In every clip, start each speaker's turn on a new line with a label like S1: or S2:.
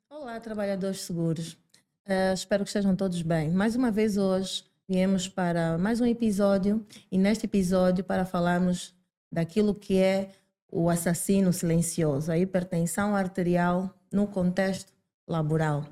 S1: Olá, trabalhadores seguros. Espero que estejam todos bem. Mais uma vez hoje viemos para mais um episódio e neste episódio para falarmos daquilo que é o assassino silencioso, a hipertensão arterial no contexto laboral.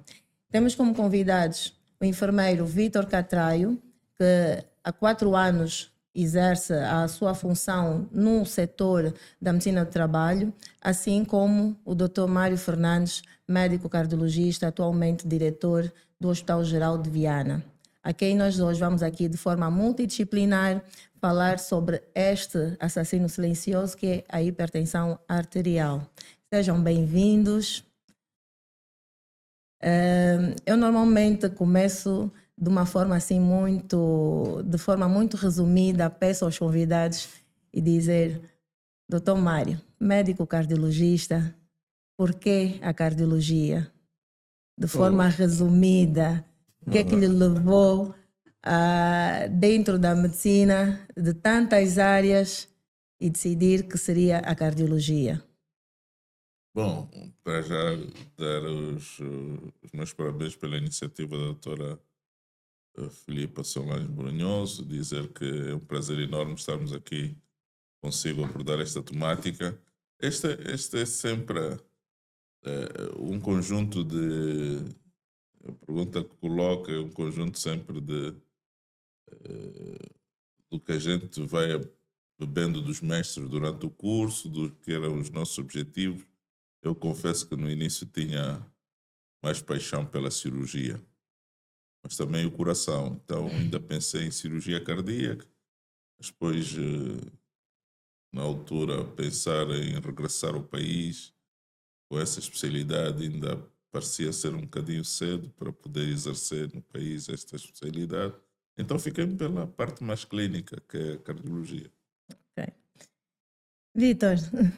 S1: Temos como convidados o enfermeiro Vítor Catraio, que há 4 anos exerce a sua função no setor da medicina do trabalho, assim como o Dr. Mário Fernandes, médico cardiologista, atualmente diretor do Hospital Geral de Viana, a quem nós hoje vamos aqui de forma multidisciplinar falar sobre este assassino silencioso que é a hipertensão arterial. Sejam bem-vindos. Eu normalmente começo de uma forma assim de forma muito resumida, peço aos convidados e dizer, Dr. Mário, médico cardiologista, por que a cardiologia? De forma resumida, o que é que lhe levou dentro da medicina, de tantas áreas, e decidir que seria a cardiologia?
S2: Bom, para já dar os meus parabéns pela iniciativa da doutora Filipa Solange Brunhoso, dizer que é um prazer enorme estarmos aqui consigo abordar esta temática. Este é sempre um conjunto de... A pergunta que coloca é um conjunto sempre do que a gente vai bebendo dos mestres durante o curso, do que eram os nossos objetivos. Eu confesso que no início tinha mais paixão pela cirurgia, mas também o coração. Então ainda pensei em cirurgia cardíaca, mas depois, na altura, pensar em regressar ao país com essa especialidade ainda parecia ser um bocadinho cedo para poder exercer no país esta especialidade. Então fiquei pela parte mais clínica, que é a cardiologia.
S1: Okay. Vítor,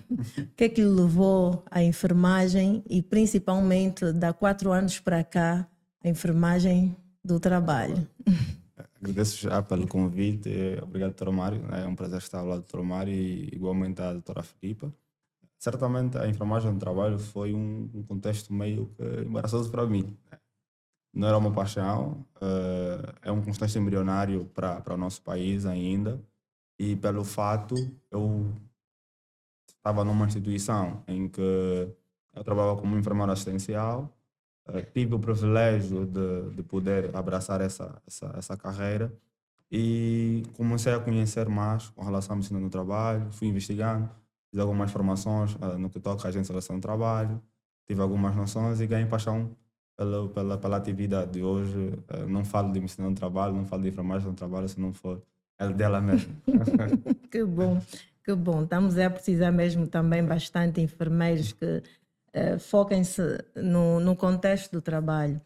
S1: o que é que lhe levou à enfermagem e principalmente, de há 4 anos para cá, a enfermagem do trabalho?
S3: Agradeço já pelo convite. Obrigado, doutor Mário. É um prazer estar ao lado do doutor Mário e igualmente à doutora Filipa. Certamente a enfermagem do trabalho foi um contexto meio que embaraçoso para mim. Não era uma paixão, é um contexto embrionário para o nosso país ainda, e pelo fato eu estava numa instituição em que eu trabalhava como enfermeiro assistencial, tive o privilégio de poder abraçar essa carreira e comecei a conhecer mais com relação à medicina do trabalho, fui investigando, fiz algumas formações no que toca à agência de seleção do trabalho, tive algumas noções e ganhei paixão pela atividade de hoje. Não falo de medicina do trabalho, não falo de enfermagem do trabalho, se não for ela dela mesmo.
S1: Que bom, que bom. Estamos a precisar mesmo também bastante enfermeiros que foquem-se no contexto do trabalho.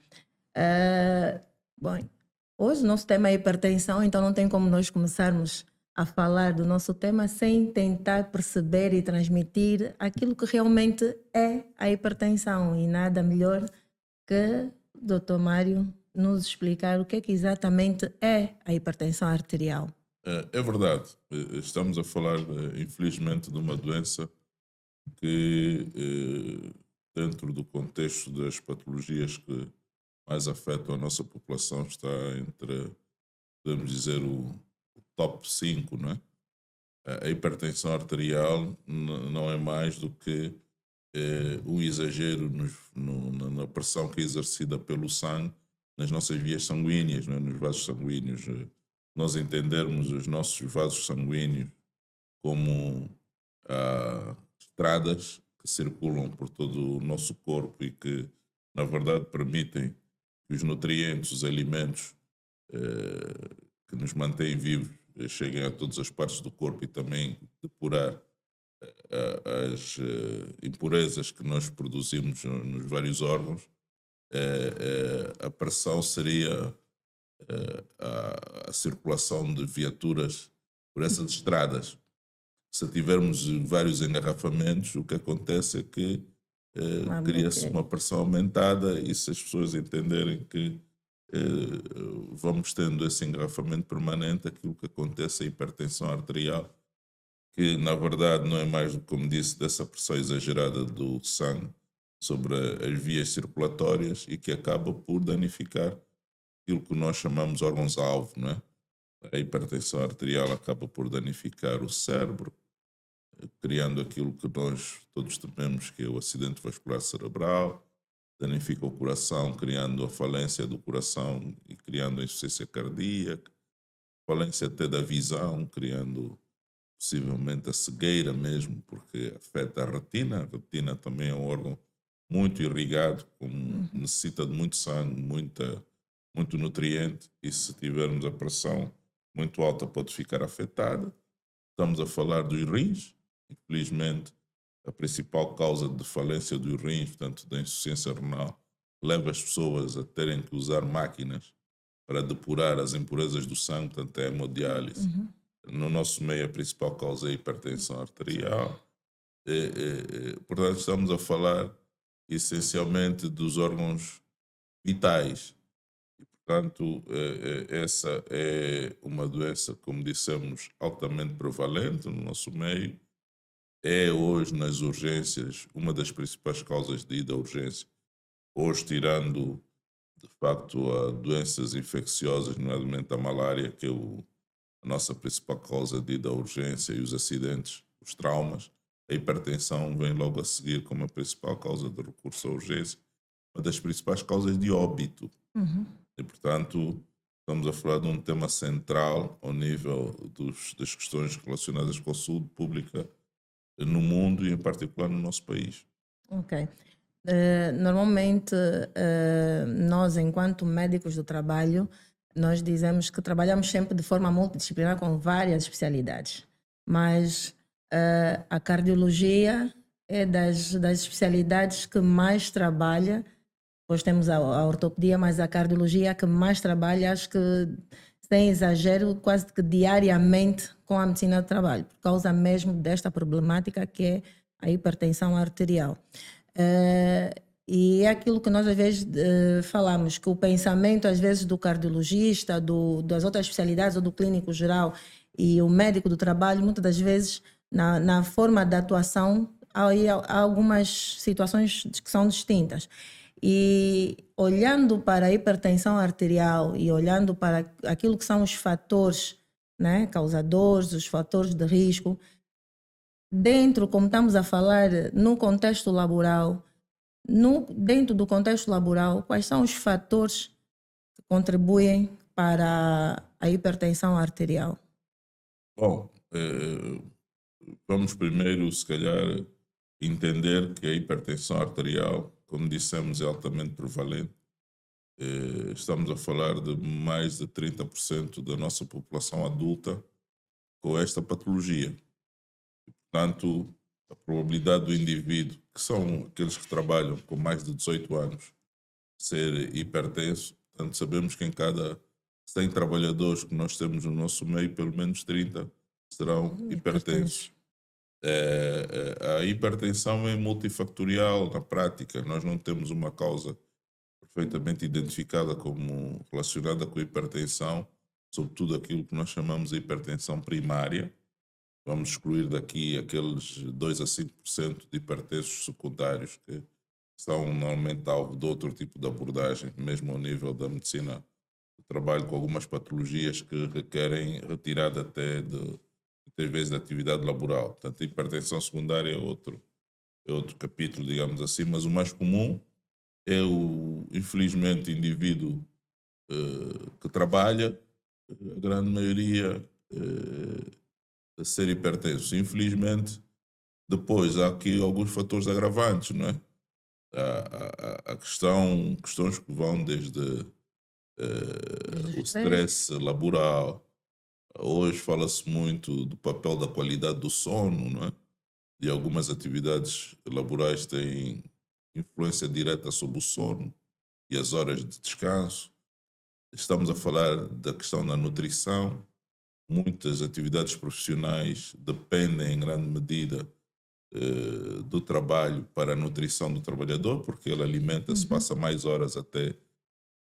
S1: Bom, hoje o nosso tema é hipertensão, então não tem como nós começarmos a falar do nosso tema sem tentar perceber e transmitir aquilo que realmente é a hipertensão, e nada melhor que o Dr. Mário nos explicar o que é que exatamente é a hipertensão arterial.
S2: É verdade. Estamos a falar, infelizmente, de uma doença que, dentro do contexto das patologias que mais afetam a nossa população, está entre, podemos dizer, o top 5, não é? A hipertensão arterial não é mais do que um exagero na pressão que é exercida pelo sangue nas nossas vias sanguíneas, não é? Nos vasos sanguíneos. Nós entendermos os nossos vasos sanguíneos como estradas que circulam por todo o nosso corpo e que, na verdade, permitem que os nutrientes, os alimentos que nos mantêm vivos cheguem a todas as partes do corpo e também depurar as impurezas que nós produzimos nos vários órgãos. A pressão seria a circulação de viaturas por essas estradas. Se tivermos vários engarrafamentos, o que acontece é que cria-se uma pressão aumentada, e se as pessoas entenderem que vamos tendo esse engarrafamento permanente, aquilo que acontece é a hipertensão arterial, que na verdade não é mais, como disse, dessa pressão exagerada do sangue sobre as vias circulatórias, e que acaba por danificar aquilo que nós chamamos órgãos-alvo, não é? A hipertensão arterial acaba por danificar o cérebro, criando aquilo que nós todos tememos, que é o acidente vascular cerebral, danifica o coração, criando a falência do coração e criando a insuficiência cardíaca, falência até da visão, criando possivelmente a cegueira mesmo, porque afeta a retina. A retina também é um órgão muito irrigado, necessita de muito sangue, muito nutriente, e se tivermos a pressão muito alta pode ficar afetada. Estamos a falar dos rins. Infelizmente, a principal causa de falência dos rins, portanto, da insuficiência renal, leva as pessoas a terem que usar máquinas para depurar as impurezas do sangue, portanto, é a hemodiálise. No nosso meio, a principal causa é a hipertensão arterial. Portanto, estamos a falar essencialmente dos órgãos vitais. E, portanto, essa é uma doença, como dissemos, altamente prevalente no nosso meio. É hoje, nas urgências, uma das principais causas de ida à urgência. Hoje, tirando, de facto, a doenças infecciosas, nomeadamente a malária, que é a nossa principal causa de ida à urgência, e os acidentes, os traumas, a hipertensão vem logo a seguir como a principal causa de recurso à urgência, uma das principais causas de óbito. E, portanto, estamos a falar de um tema central ao nível das questões relacionadas com a saúde pública no mundo, e em particular no nosso país.
S1: Ok. Normalmente, nós, enquanto médicos do trabalho, nós dizemos que trabalhamos sempre de forma multidisciplinar com várias especialidades, mas a cardiologia é das especialidades que mais trabalha. Depois temos a ortopedia, mas a cardiologia é a que mais trabalha, acho que sem exagero, quase que diariamente com a medicina do trabalho, por causa mesmo desta problemática que é a hipertensão arterial. E é aquilo que nós às vezes falamos, que o pensamento às vezes do cardiologista, das outras especialidades ou do clínico geral e o médico do trabalho, muitas das vezes na forma de atuação há algumas situações que são distintas. E olhando para a hipertensão arterial e olhando para aquilo que são os fatores, né, causadores, os fatores de risco, dentro, como estamos a falar, no contexto laboral, dentro do contexto laboral, quais são os fatores que contribuem para a hipertensão arterial?
S2: Bom, vamos primeiro, se calhar, entender que a hipertensão arterial, como dissemos, é altamente prevalente. Estamos a falar de mais de 30% da nossa população adulta com esta patologia. Portanto, a probabilidade do indivíduo, que são aqueles que trabalham com mais de 18 anos, ser hipertenso, portanto, sabemos que em cada 100 trabalhadores que nós temos no nosso meio, pelo menos 30 serão hipertensos. A hipertensão é multifactorial na prática. Nós não temos uma causa perfeitamente identificada como relacionada com a hipertensão, sobretudo aquilo que nós chamamos de hipertensão primária. Vamos excluir daqui aqueles 2 a 5% de hipertensos secundários que são normalmente alvo de outro tipo de abordagem, mesmo ao nível da medicina do trabalho, com algumas patologias que requerem retirada até muitas vezes da atividade laboral. Portanto, a hipertensão secundária é outro capítulo, digamos assim, mas o mais comum é infelizmente, indivíduo que trabalha, a grande maioria a ser hipertenso. Infelizmente, depois há aqui alguns fatores agravantes, não é? Há questões que vão desde o stress laboral. Hoje fala-se muito do papel da qualidade do sono, não é? E algumas atividades laborais têm influência direta sobre o sono e as horas de descanso. Estamos a falar da questão da nutrição. Muitas atividades profissionais dependem, em grande medida, do trabalho para a nutrição do trabalhador, porque ele alimenta-se, passa mais horas até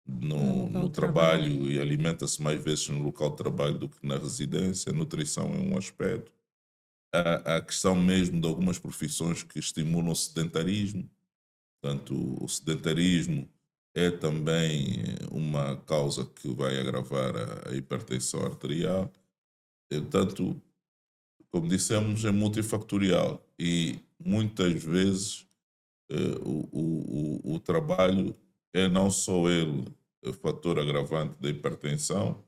S2: no trabalho e alimenta-se mais vezes no local de trabalho do que na residência. A nutrição é um aspecto. A questão mesmo de algumas profissões que estimulam o sedentarismo. Portanto, o sedentarismo é também uma causa que vai agravar a hipertensão arterial. Portanto, como dissemos, é multifactorial e muitas vezes o trabalho é não só ele o fator agravante da hipertensão,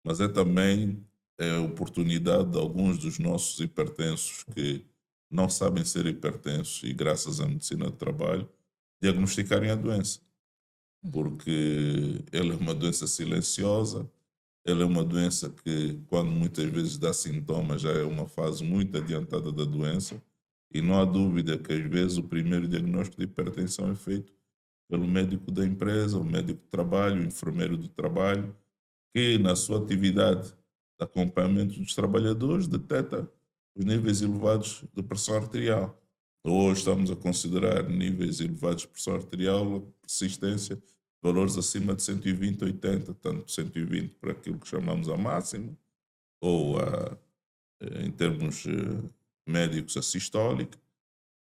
S2: mas é também a oportunidade de alguns dos nossos hipertensos que não sabem ser hipertensos e graças à medicina do trabalho diagnosticarem a doença, porque ela é uma doença silenciosa, ela é uma doença que quando muitas vezes dá sintomas já é uma fase muito adiantada da doença e não há dúvida que às vezes o primeiro diagnóstico de hipertensão é feito pelo médico da empresa, o médico do trabalho, o enfermeiro do trabalho, que na sua atividade de acompanhamento dos trabalhadores detecta os níveis elevados de pressão arterial. Hoje estamos a considerar níveis elevados de pressão arterial, persistência, valores acima de 120, 80, tanto 120 para aquilo que chamamos a máxima, ou em termos médicos a sistólica,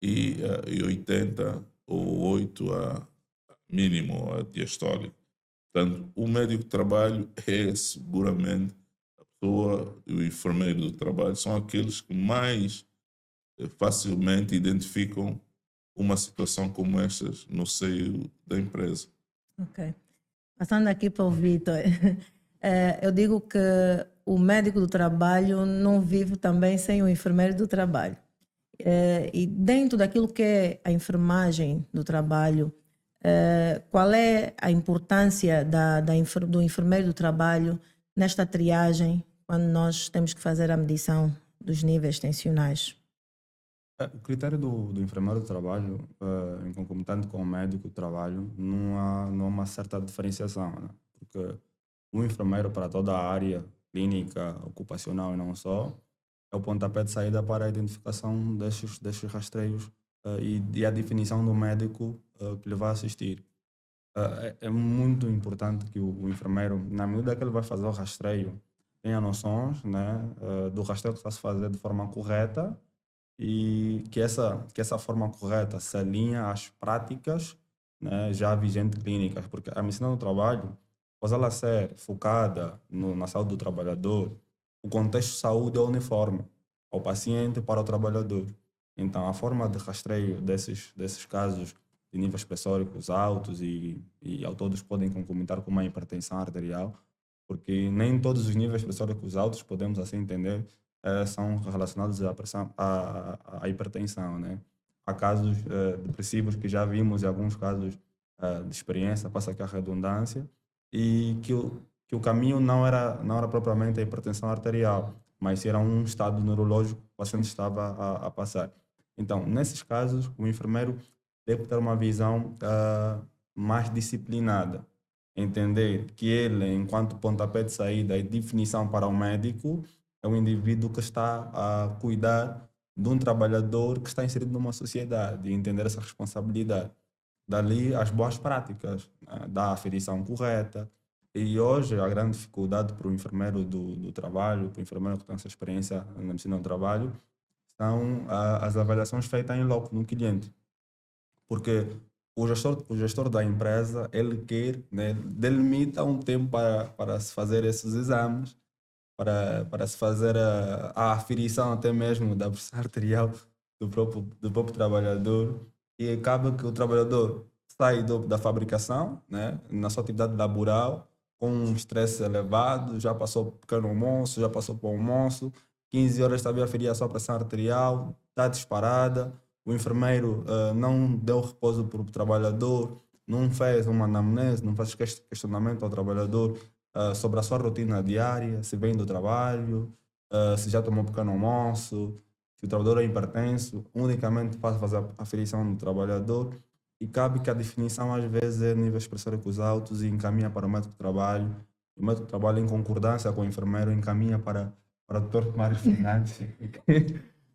S2: e 80 ou 8 a mínimo a diastólica. Portanto, o médico de trabalho é seguramente a pessoa e o enfermeiro do trabalho são aqueles que mais facilmente identificam uma situação como estas no seio da empresa.
S1: Ok. Passando aqui para o Vitor, eu digo que o médico do trabalho não vive também sem o enfermeiro do trabalho. E dentro daquilo que é a enfermagem do trabalho, qual é a importância do enfermeiro do trabalho nesta triagem, quando nós temos que fazer a medição dos níveis tensionais?
S3: O critério do enfermeiro do trabalho, em concomitante com o médico do trabalho, não há uma certa diferenciação, né? Porque o enfermeiro para toda a área clínica, ocupacional e não só, é o pontapé de saída para a identificação destes rastreios e a definição do médico que lhe vai assistir. É muito importante que o enfermeiro, na medida que ele vai fazer o rastreio, tenha noções, né, do rastreio que está a se fazer de forma correta e que essa forma correta se alinha às práticas, né, já vigentes clínicas, porque a medicina do trabalho, após ela ser focada na saúde do trabalhador, o contexto de saúde é uniforme, ao paciente e para o trabalhador. Então, a forma de rastreio desses casos de níveis pressóricos altos e ao todos podem concomitar com uma hipertensão arterial, porque nem todos os níveis pressóricos altos, podemos assim entender, são relacionados à hipertensão, né? Há casos depressivos que já vimos e alguns casos de experiência, passa aqui a redundância, e que o caminho não era propriamente a hipertensão arterial, mas era um estado neurológico que o paciente estava a passar. Então, nesses casos, o enfermeiro deve ter uma visão mais disciplinada, entender que ele, enquanto pontapé de saída e definição para o médico, é um indivíduo que está a cuidar de um trabalhador que está inserido numa sociedade e entender essa responsabilidade. Dali as boas práticas, né, da aferição correta. E hoje a grande dificuldade para o enfermeiro do trabalho, para o enfermeiro que tem essa experiência na medicina do trabalho, são as avaliações feitas em loco, no cliente. Porque o gestor da empresa, ele quer, né, delimita um tempo para se fazer esses exames, para se fazer a aferição até mesmo da pressão arterial do próprio trabalhador, e acaba que o trabalhador sai da fabricação, né, na sua atividade laboral, com um estresse elevado, já passou por pequeno almoço, já passou por almoço, 15 horas está a aferir a sua pressão arterial, está disparada, o enfermeiro não deu repouso para o trabalhador, não fez uma anamnese, não fez questionamento ao trabalhador sobre a sua rotina diária, se vem do trabalho, se já tomou pequeno almoço, se o trabalhador é hipertenso, unicamente passa a fazer a aferição do trabalhador e cabe que a definição às vezes é níveis pressóricos altos e encaminha para o médico de trabalho. O médico de trabalho, em concordância com o enfermeiro, encaminha para o Dr. Mário Fernandes,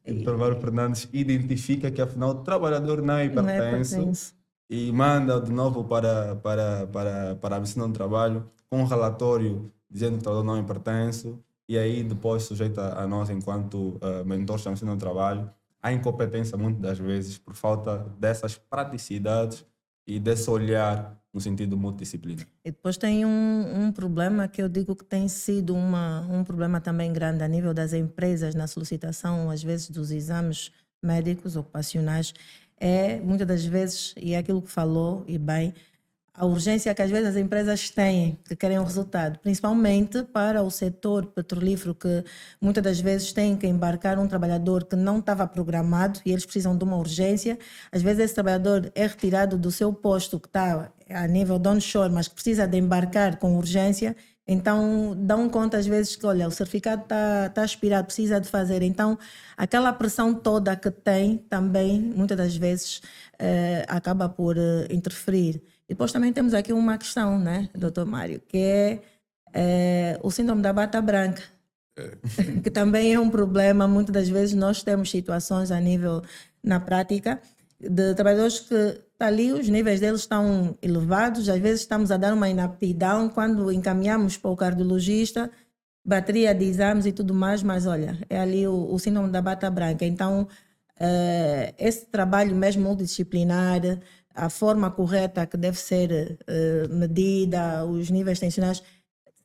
S3: o Dr. Mário Fernandes identifica que afinal o trabalhador não é
S1: Não é
S3: hipertenso
S1: pertenço.
S3: e manda de novo para a missão de trabalho com um relatório dizendo que o trabalhador não é hipertenso e aí depois sujeita a nós enquanto mentores da missão de trabalho a incompetência muitas das vezes por falta dessas praticidades e desse olhar no sentido multidisciplinar.
S1: E depois tem um problema que eu digo que tem sido um problema também grande a nível das empresas na solicitação, às vezes, dos exames médicos ocupacionais, é muitas das vezes, e é aquilo que falou, e bem, a urgência que às vezes as empresas têm, que querem um resultado, principalmente para o setor petrolífero, que muitas das vezes tem que embarcar um trabalhador que não estava programado e eles precisam de uma urgência. Às vezes esse trabalhador é retirado do seu posto que está a nível de onshore, mas que precisa de embarcar com urgência. Então, dão conta às vezes que, olha, o certificado está expirado, precisa de fazer. Então, aquela pressão toda que tem também, muitas das vezes, acaba por interferir. E depois também temos aqui uma questão, né, doutor Mário, que é o síndrome da bata branca, que também é um problema. Muitas das vezes nós temos situações a nível, na prática, de trabalhadores que tá ali, os níveis deles estão elevados, às vezes estamos a dar uma inaptidão quando encaminhamos para o cardiologista, bateria de exames e tudo mais, mas olha, é ali o síndrome da bata branca. Então, esse trabalho mesmo multidisciplinar, a forma correta que deve ser medida, os níveis tensionais,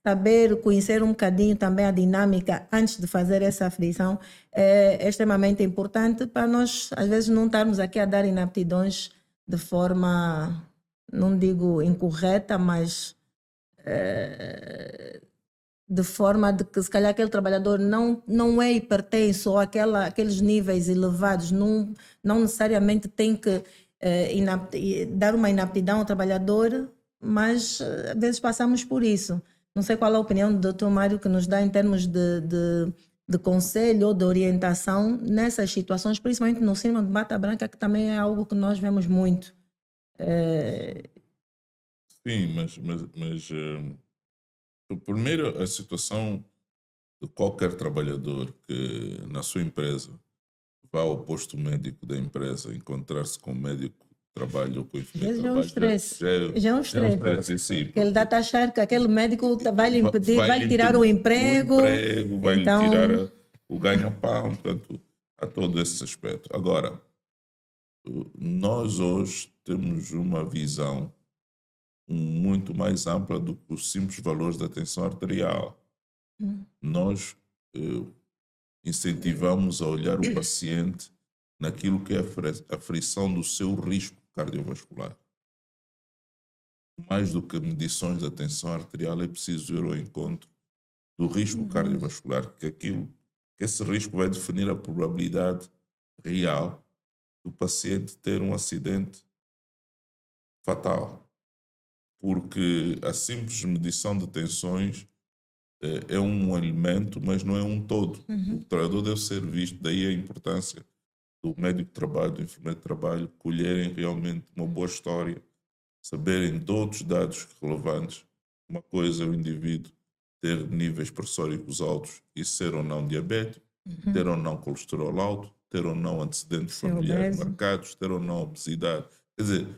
S1: saber, conhecer um bocadinho também a dinâmica antes de fazer essa aflição é extremamente importante para nós, às vezes, não estarmos aqui a dar inaptidões de forma, não digo incorreta, mas de forma de que se calhar aquele trabalhador não é hipertenso ou aqueles níveis elevados, não necessariamente tem que dar uma inaptidão ao trabalhador, mas às vezes passamos por isso. Não sei qual é a opinião do Dr. Mário que nos dá em termos de conselho ou de orientação nessas situações, principalmente no síndrome de bata branca, que também é algo que nós vemos muito.
S2: Sim, mas primeiro a situação de qualquer trabalhador que na sua empresa vá ao posto médico da empresa encontrar-se com o médico de trabalho ou com o enfermeiro de
S1: Já é um
S2: trabalho
S1: estresse. Já é um estresse.
S2: em si,
S1: Porque ele dá a achar que aquele médico vai lhe impedir, vai lhe tirar o
S2: vai
S1: emprego.
S2: lhe
S1: Então,
S2: tirar o ganha-pão, portanto, há todo esse aspecto. Agora, nós hoje temos uma visão muito mais ampla do que os simples valores da tensão arterial. Nós incentivamos a olhar o paciente naquilo que é a frição do seu risco cardiovascular. Mais do que medições da tensão arterial, é preciso ir ao encontro do risco cardiovascular, que esse risco vai definir a probabilidade real do paciente ter um acidente fatal. Porque a simples medição de tensões é um elemento, mas não é um todo. O trabalhador deve ser visto, daí a importância do médico de trabalho, do enfermeiro de trabalho, colherem realmente uma boa história, saberem de outros dados relevantes. Uma coisa é o indivíduo ter níveis pressóricos altos e ser ou não diabético, ter ou não colesterol alto, ter ou não antecedentes familiares marcados, ter ou não obesidade. Quer dizer,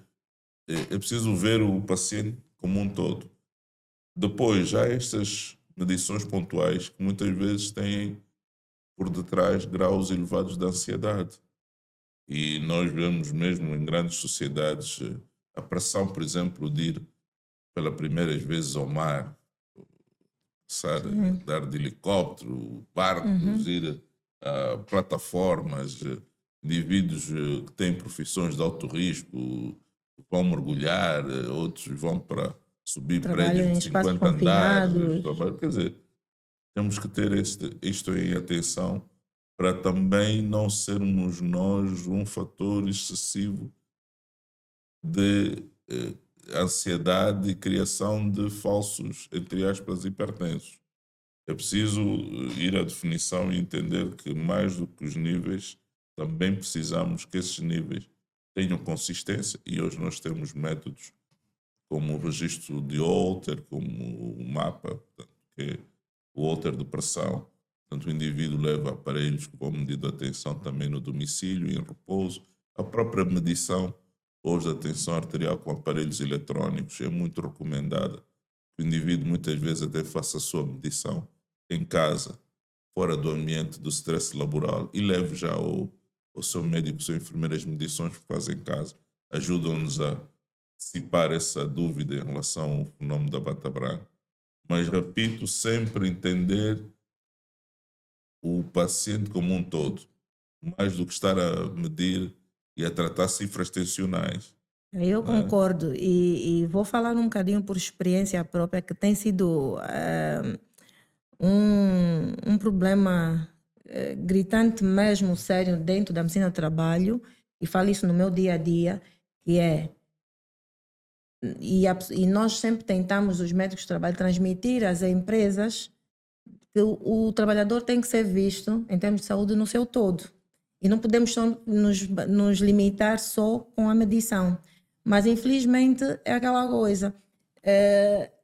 S2: é preciso ver o paciente como um todo. Depois, já estas medições pontuais que muitas vezes têm por detrás graus elevados de ansiedade. E nós vemos mesmo em grandes sociedades a pressão, por exemplo, de ir pela primeira vez ao mar, andar de helicóptero, barcos, ir a plataformas, indivíduos que têm profissões de alto risco, vão mergulhar, outros vão para subir prédios de 50 andares. Quer dizer, temos que ter isto em atenção para também não sermos nós um fator excessivo de ansiedade e criação de falsos, entre aspas, hipertensos. É preciso ir à definição e entender que mais do que os níveis, também precisamos que esses níveis tenham consistência, e hoje nós temos métodos como o registro de Holter, como o mapa, que é o Holter de pressão, Portanto, o indivíduo leva aparelhos que vão medir a tensão também no domicílio, em repouso. A própria medição hoje da tensão arterial com aparelhos eletrónicos é muito recomendada. O indivíduo muitas vezes até faça a sua medição em casa, fora do ambiente do stress laboral, e leve já ao seu médico, ao seu enfermeiro, as medições que faz em casa. Ajudam-nos a dissipar essa dúvida em relação ao fenómeno da bata branca. Mas, repito, sempre entender o paciente como um todo, mais do que estar a medir e a tratar cifras tensionais.
S1: Eu concordo e vou falar um bocadinho por experiência própria, que tem sido um problema gritante mesmo, sério, dentro da medicina do trabalho, e falo isso no meu dia a dia, que é, e nós sempre tentamos, os médicos de trabalho, transmitir às empresas que o trabalhador tem que ser visto, em termos de saúde, no seu todo. E não podemos só nos limitar só com a medição. Mas, infelizmente, é aquela coisa.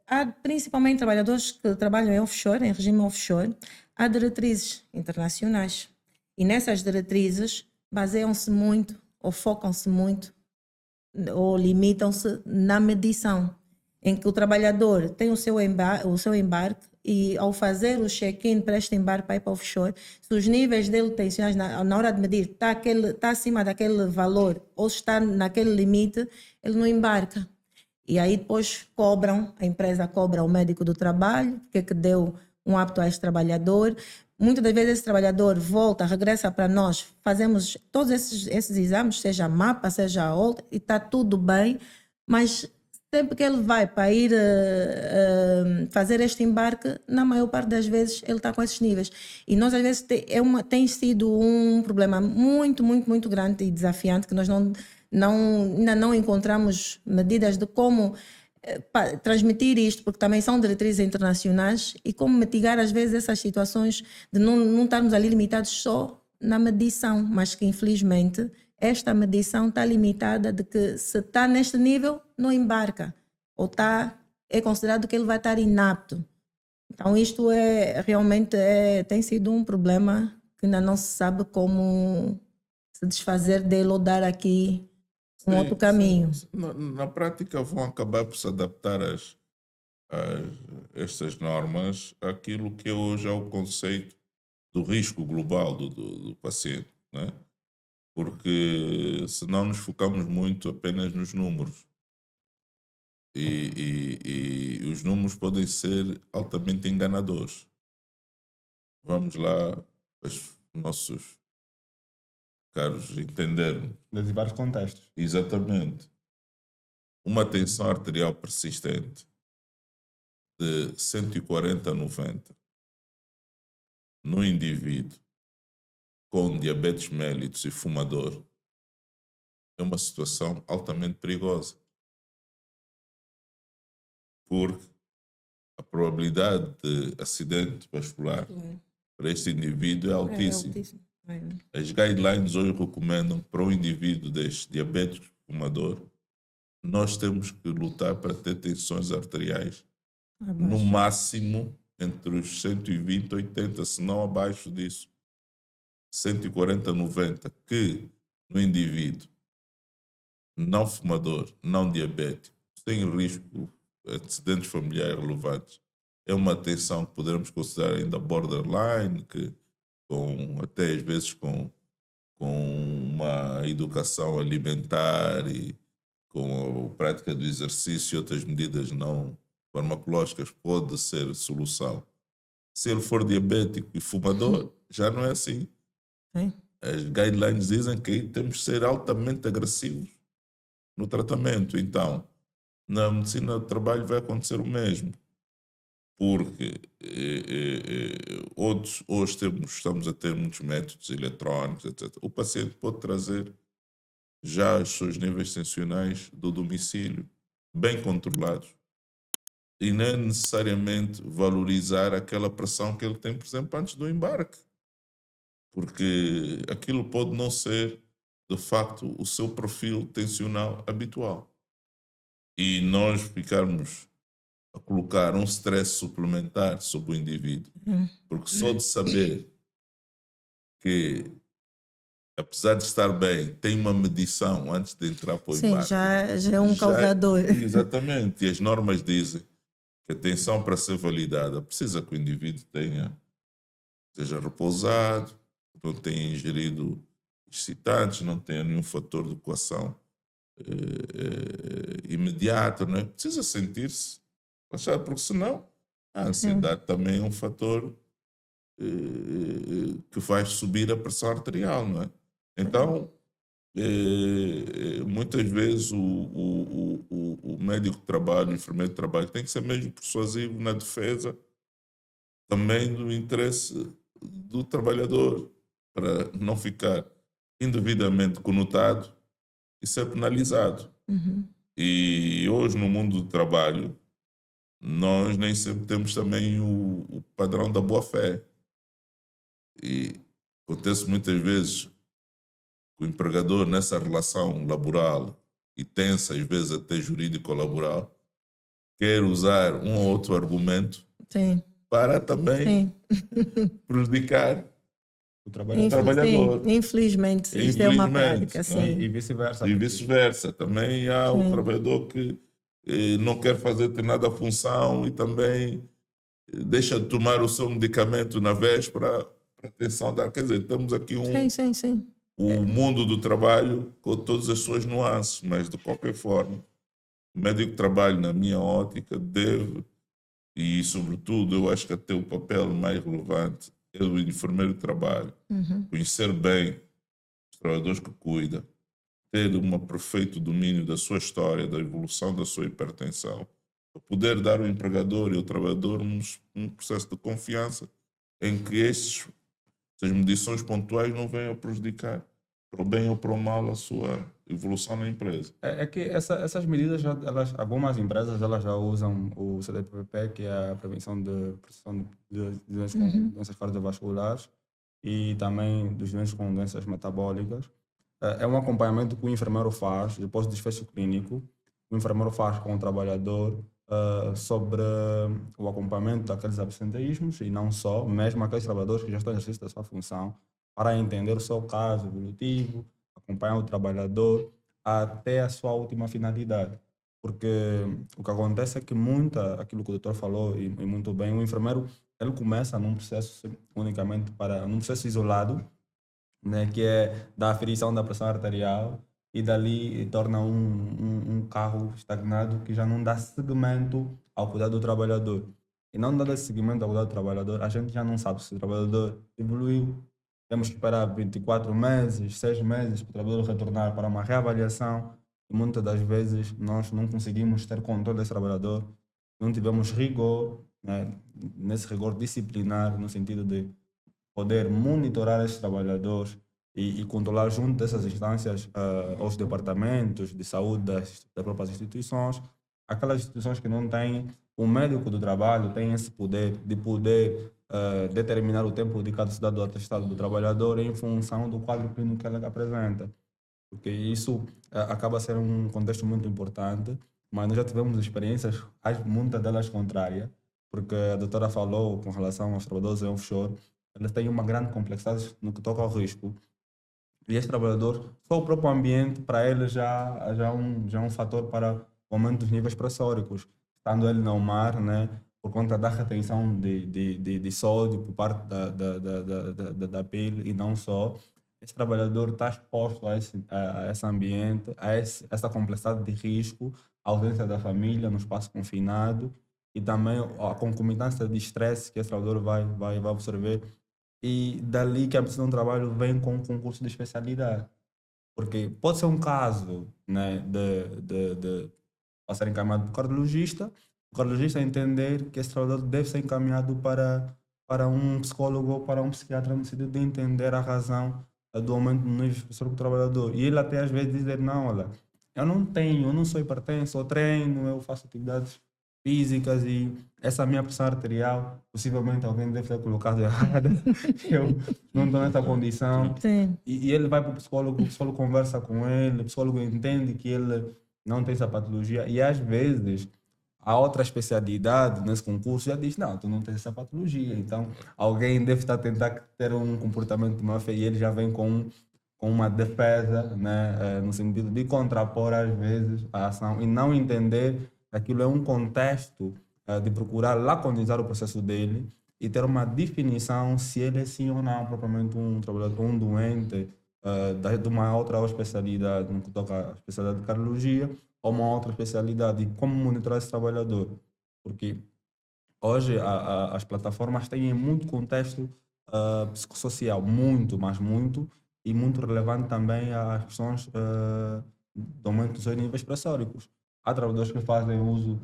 S1: Há principalmente trabalhadores que trabalham em offshore, em regime offshore, há diretrizes internacionais. E nessas diretrizes baseiam-se muito, ou focam-se muito, ou limitam-se na medição, em que o trabalhador tem o seu embarque e, ao fazer o check-in para este embarque para ir para offshore, se os níveis dele tensionais na hora de medir está acima daquele valor ou está naquele limite, ele não embarca. E aí depois a empresa cobra o médico do trabalho, porque é que deu um apto a este trabalhador. Muitas das vezes esse trabalhador regressa para nós, fazemos todos esses exames, seja MAPA, seja OLT, e está tudo bem, mas sempre que ele vai para ir fazer este embarque, na maior parte das vezes ele está com esses níveis. E nós, às vezes, tem sido um problema muito, muito, muito grande e desafiante, que nós ainda não encontramos medidas de como transmitir isto, porque também são diretrizes internacionais, e como mitigar, às vezes, essas situações de não estarmos ali limitados só na medição, mas que, infelizmente, esta medição está limitada, de que se está neste nível, não embarca, ou é considerado que ele vai estar inapto. Então isto realmente tem sido um problema que ainda não se sabe como se desfazer dele ou dar aqui outro caminho.
S2: Sim. Na prática vão acabar por se adaptar estas normas àquilo que hoje é o conceito do risco global do paciente, né? Porque senão nos focamos muito apenas nos números. E os números podem ser altamente enganadores. Vamos lá, os nossos caros entendermos.
S3: Desde vários contextos.
S2: Exatamente. Uma tensão arterial persistente de 140 a 90 no indivíduo com diabetes mellitus e fumador é uma situação altamente perigosa. Porque a probabilidade de acidente vascular para este indivíduo é altíssima. As guidelines hoje recomendam para um indivíduo deste diabético fumador, nós temos que lutar para ter tensões arteriais no máximo entre os 120 e 80, se não abaixo disso. 140 a 90, que no indivíduo não fumador, não diabético, sem risco de antecedentes familiares relevantes, é uma tensão que poderemos considerar ainda borderline, que até às vezes com uma educação alimentar e com a prática do exercício e outras medidas não farmacológicas pode ser solução. Se ele for diabético e fumador, já não é assim. As guidelines dizem que aí temos que ser altamente agressivos no tratamento. Então, na medicina do trabalho vai acontecer o mesmo. Porque hoje estamos a ter muitos métodos eletrónicos, etc. O paciente pode trazer já os seus níveis tensionais do domicílio, bem controlados. E não é necessariamente valorizar aquela pressão que ele tem, por exemplo, antes do embarque. Porque aquilo pode não ser, de facto, o seu perfil tensional habitual. E nós ficarmos a colocar um stress suplementar sobre o indivíduo. Porque só de saber que, apesar de estar bem, tem uma medição antes de entrar para o
S1: Sim,
S2: embate.
S1: já é um causador.
S2: Exatamente. E as normas dizem que a tensão, para ser validada, precisa que o indivíduo esteja repousado, não tenha ingerido excitantes, não tenha nenhum fator de coação imediato, não é? Precisa sentir-se relaxado, porque senão a ansiedade também é um fator que faz subir a pressão arterial, não é? Então, muitas vezes o médico de trabalho, o enfermeiro de trabalho tem que ser mesmo persuasivo na defesa também do interesse do trabalhador, para não ficar indevidamente conotado e ser penalizado. E hoje, no mundo do trabalho, nós nem sempre temos também o padrão da boa-fé. E acontece muitas vezes que o empregador, nessa relação laboral e tensa, às vezes até jurídico-laboral, quer usar um ou outro argumento
S1: Sim.
S2: para também prejudicar o trabalhador.
S1: Sim, infelizmente, isto é uma prática. Sim.
S3: E vice-versa.
S2: E vice-versa. Também há o trabalhador que não quer fazer determinada função e também deixa de tomar o seu medicamento na véspera para atenção da... Quer dizer, temos aqui o mundo do trabalho com todas as suas nuances, mas de qualquer forma, o médico de trabalho, na minha ótica, deve, e sobretudo eu acho que até o papel mais relevante é do enfermeiro de trabalho, conhecer bem os trabalhadores que cuida, ter um perfeito domínio da sua história, da evolução da sua hipertensão, para poder dar ao empregador e ao trabalhador um processo de confiança em que essas medições pontuais não venham a prejudicar, para o bem ou para o mal, a sua evolução na empresa.
S3: É que essas medidas, algumas empresas elas já usam o CDPP, que é a prevenção de doenças cardiovasculares e também dos doentes com doenças metabólicas. É um acompanhamento que o enfermeiro faz depois do desfecho clínico. O enfermeiro faz com o trabalhador sobre o acompanhamento daqueles absenteísmos e não só, mesmo aqueles trabalhadores que já estão exercendo a sua função, para entender o seu caso evolutivo, acompanhar o trabalhador até a sua última finalidade. Porque o que acontece é que aquilo que o doutor falou, e muito bem, o enfermeiro ele começa num processo unicamente num processo isolado, né, que é da aferição da pressão arterial, e dali torna um carro estagnado que já não dá seguimento ao cuidado do trabalhador. E não dando esse seguimento ao cuidado do trabalhador, a gente já não sabe se o trabalhador evoluiu. Temos que esperar 24 meses, 6 meses para o trabalhador retornar para uma reavaliação. E muitas das vezes nós não conseguimos ter controle desse trabalhador, não tivemos rigor, né, nesse rigor disciplinar, no sentido de poder monitorar esses trabalhadores e controlar junto dessas instâncias aos departamentos de saúde das próprias instituições, aquelas instituições que não têm o médico do trabalho, tem esse poder de poder determinar o tempo de caducidade do atestado do trabalhador em função do quadro clínico que ele apresenta. Porque isso acaba sendo um contexto muito importante, mas nós já tivemos experiências, muitas delas contrárias, porque a doutora falou com relação aos trabalhadores em offshore, eles têm uma grande complexidade no que toca ao risco. E estes trabalhadores, só o próprio ambiente, para eles já é um fator para o aumento dos níveis pressóricos. Estando ele no mar, né, por conta da retenção de sódio por parte da pele, e não só, esse trabalhador está exposto a esse ambiente, essa complexidade de risco, a ausência da família no espaço confinado e também a concomitância de estresse que esse trabalhador vai absorver. E dali que a pessoa do trabalho vem com um concurso de especialidade. Porque pode ser um caso, né, de ser encaminhado para o cardiologista entender que esse trabalhador deve ser encaminhado para um psicólogo ou para um psiquiatra, no sentido de entender a razão do aumento do nível do trabalhador. E ele até às vezes dizer, não, olha, eu não sou hipertenso, eu treino, eu faço atividades físicas e essa minha pressão arterial, possivelmente alguém deve ter colocado errada, eu não estou nessa condição. E ele vai para o psicólogo conversa com ele, o psicólogo entende que ele não tem essa patologia e às vezes a outra especialidade nesse concurso já diz, não, tu não tens essa patologia, então alguém deve estar a tentar ter um comportamento de máfia e ele já vem com uma defesa, né, no sentido de contrapor às vezes a ação e não entender que aquilo é um contexto de procurar laconizar o processo dele e ter uma definição se ele é sim ou não propriamente um trabalhador, um doente de uma outra especialidade, no que toca à especialidade de cardiologia, ou uma outra especialidade, e como monitorar esse trabalhador. Porque hoje as plataformas têm muito contexto psicossocial, muito, mas muito, e muito relevante também às questões do aumento dos seus níveis pressóricos. Há trabalhadores que fazem uso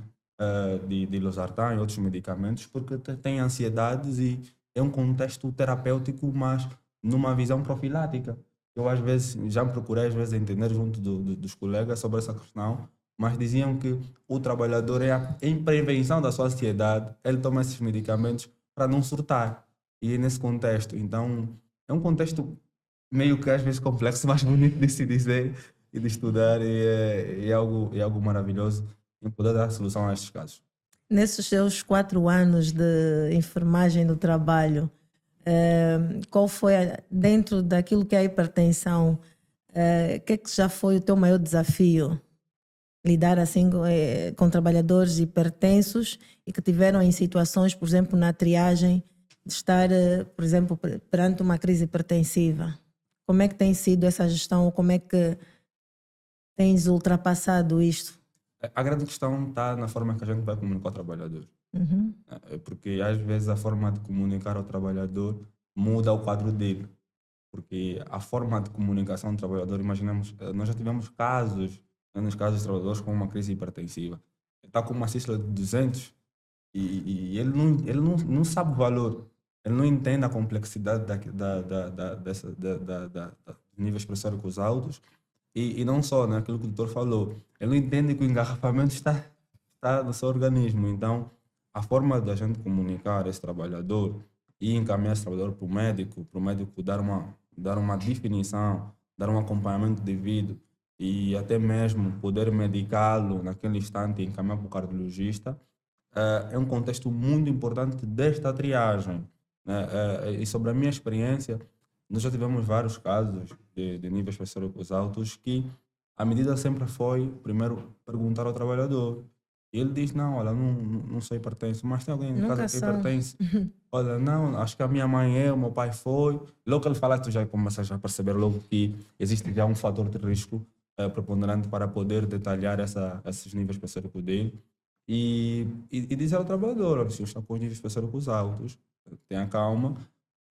S3: de losartán e outros medicamentos porque têm ansiedades e é um contexto terapêutico, mas numa visão profilática. Eu às vezes já me procurei às vezes entender junto dos colegas sobre essa questão, mas diziam que o trabalhador em prevenção da sua ansiedade, ele toma esses medicamentos para não surtar. E é nesse contexto, então é um contexto meio que às vezes complexo, mas bonito de se dizer e de estudar e é algo maravilhoso em poder dar solução a estes casos.
S1: Nesses seus 4 anos de enfermagem do trabalho, qual foi, dentro daquilo que é a hipertensão, o que é que já foi o teu maior desafio? Lidar assim com trabalhadores hipertensos e que tiveram em situações, por exemplo, na triagem, de estar, por exemplo, perante uma crise hipertensiva. Como é que tem sido essa gestão? Como é que tens ultrapassado isto?
S3: A grande questão está na forma que a gente vai comunicar ao trabalhador. Porque às vezes a forma de comunicar ao trabalhador muda o quadro dele. Porque a forma de comunicação do trabalhador, imaginemos, nós já tivemos casos, nos casos de trabalhadores com uma crise hipertensiva. Ele está com uma sístole de 200 e ele não sabe o valor. Ele não entende a complexidade dos níveis pressóricos altos e não só, né, aquilo que o doutor falou. Ele não entende que o engarrafamento está no seu organismo. Então, a forma da gente comunicar esse trabalhador e encaminhar esse trabalhador para o médico dar uma definição, dar um acompanhamento devido e até mesmo poder medicá-lo naquele instante e encaminhar para o cardiologista, é um contexto muito importante desta triagem. E sobre a minha experiência, nós já tivemos vários casos de níveis pressóricos altos que a medida sempre foi, primeiro, perguntar ao trabalhador. E ele diz, não, olha, não sou hipertenso, mas tem alguém em casa que é hipertenso? Olha, não, acho que a minha mãe o meu pai foi. Logo que ele fala, tu já começas a perceber logo que existe já um fator de risco preponderante para poder detalhar esses níveis pressóricos dele. E dizer ao trabalhador, olha, se está com os níveis pressóricos altos, tenha calma,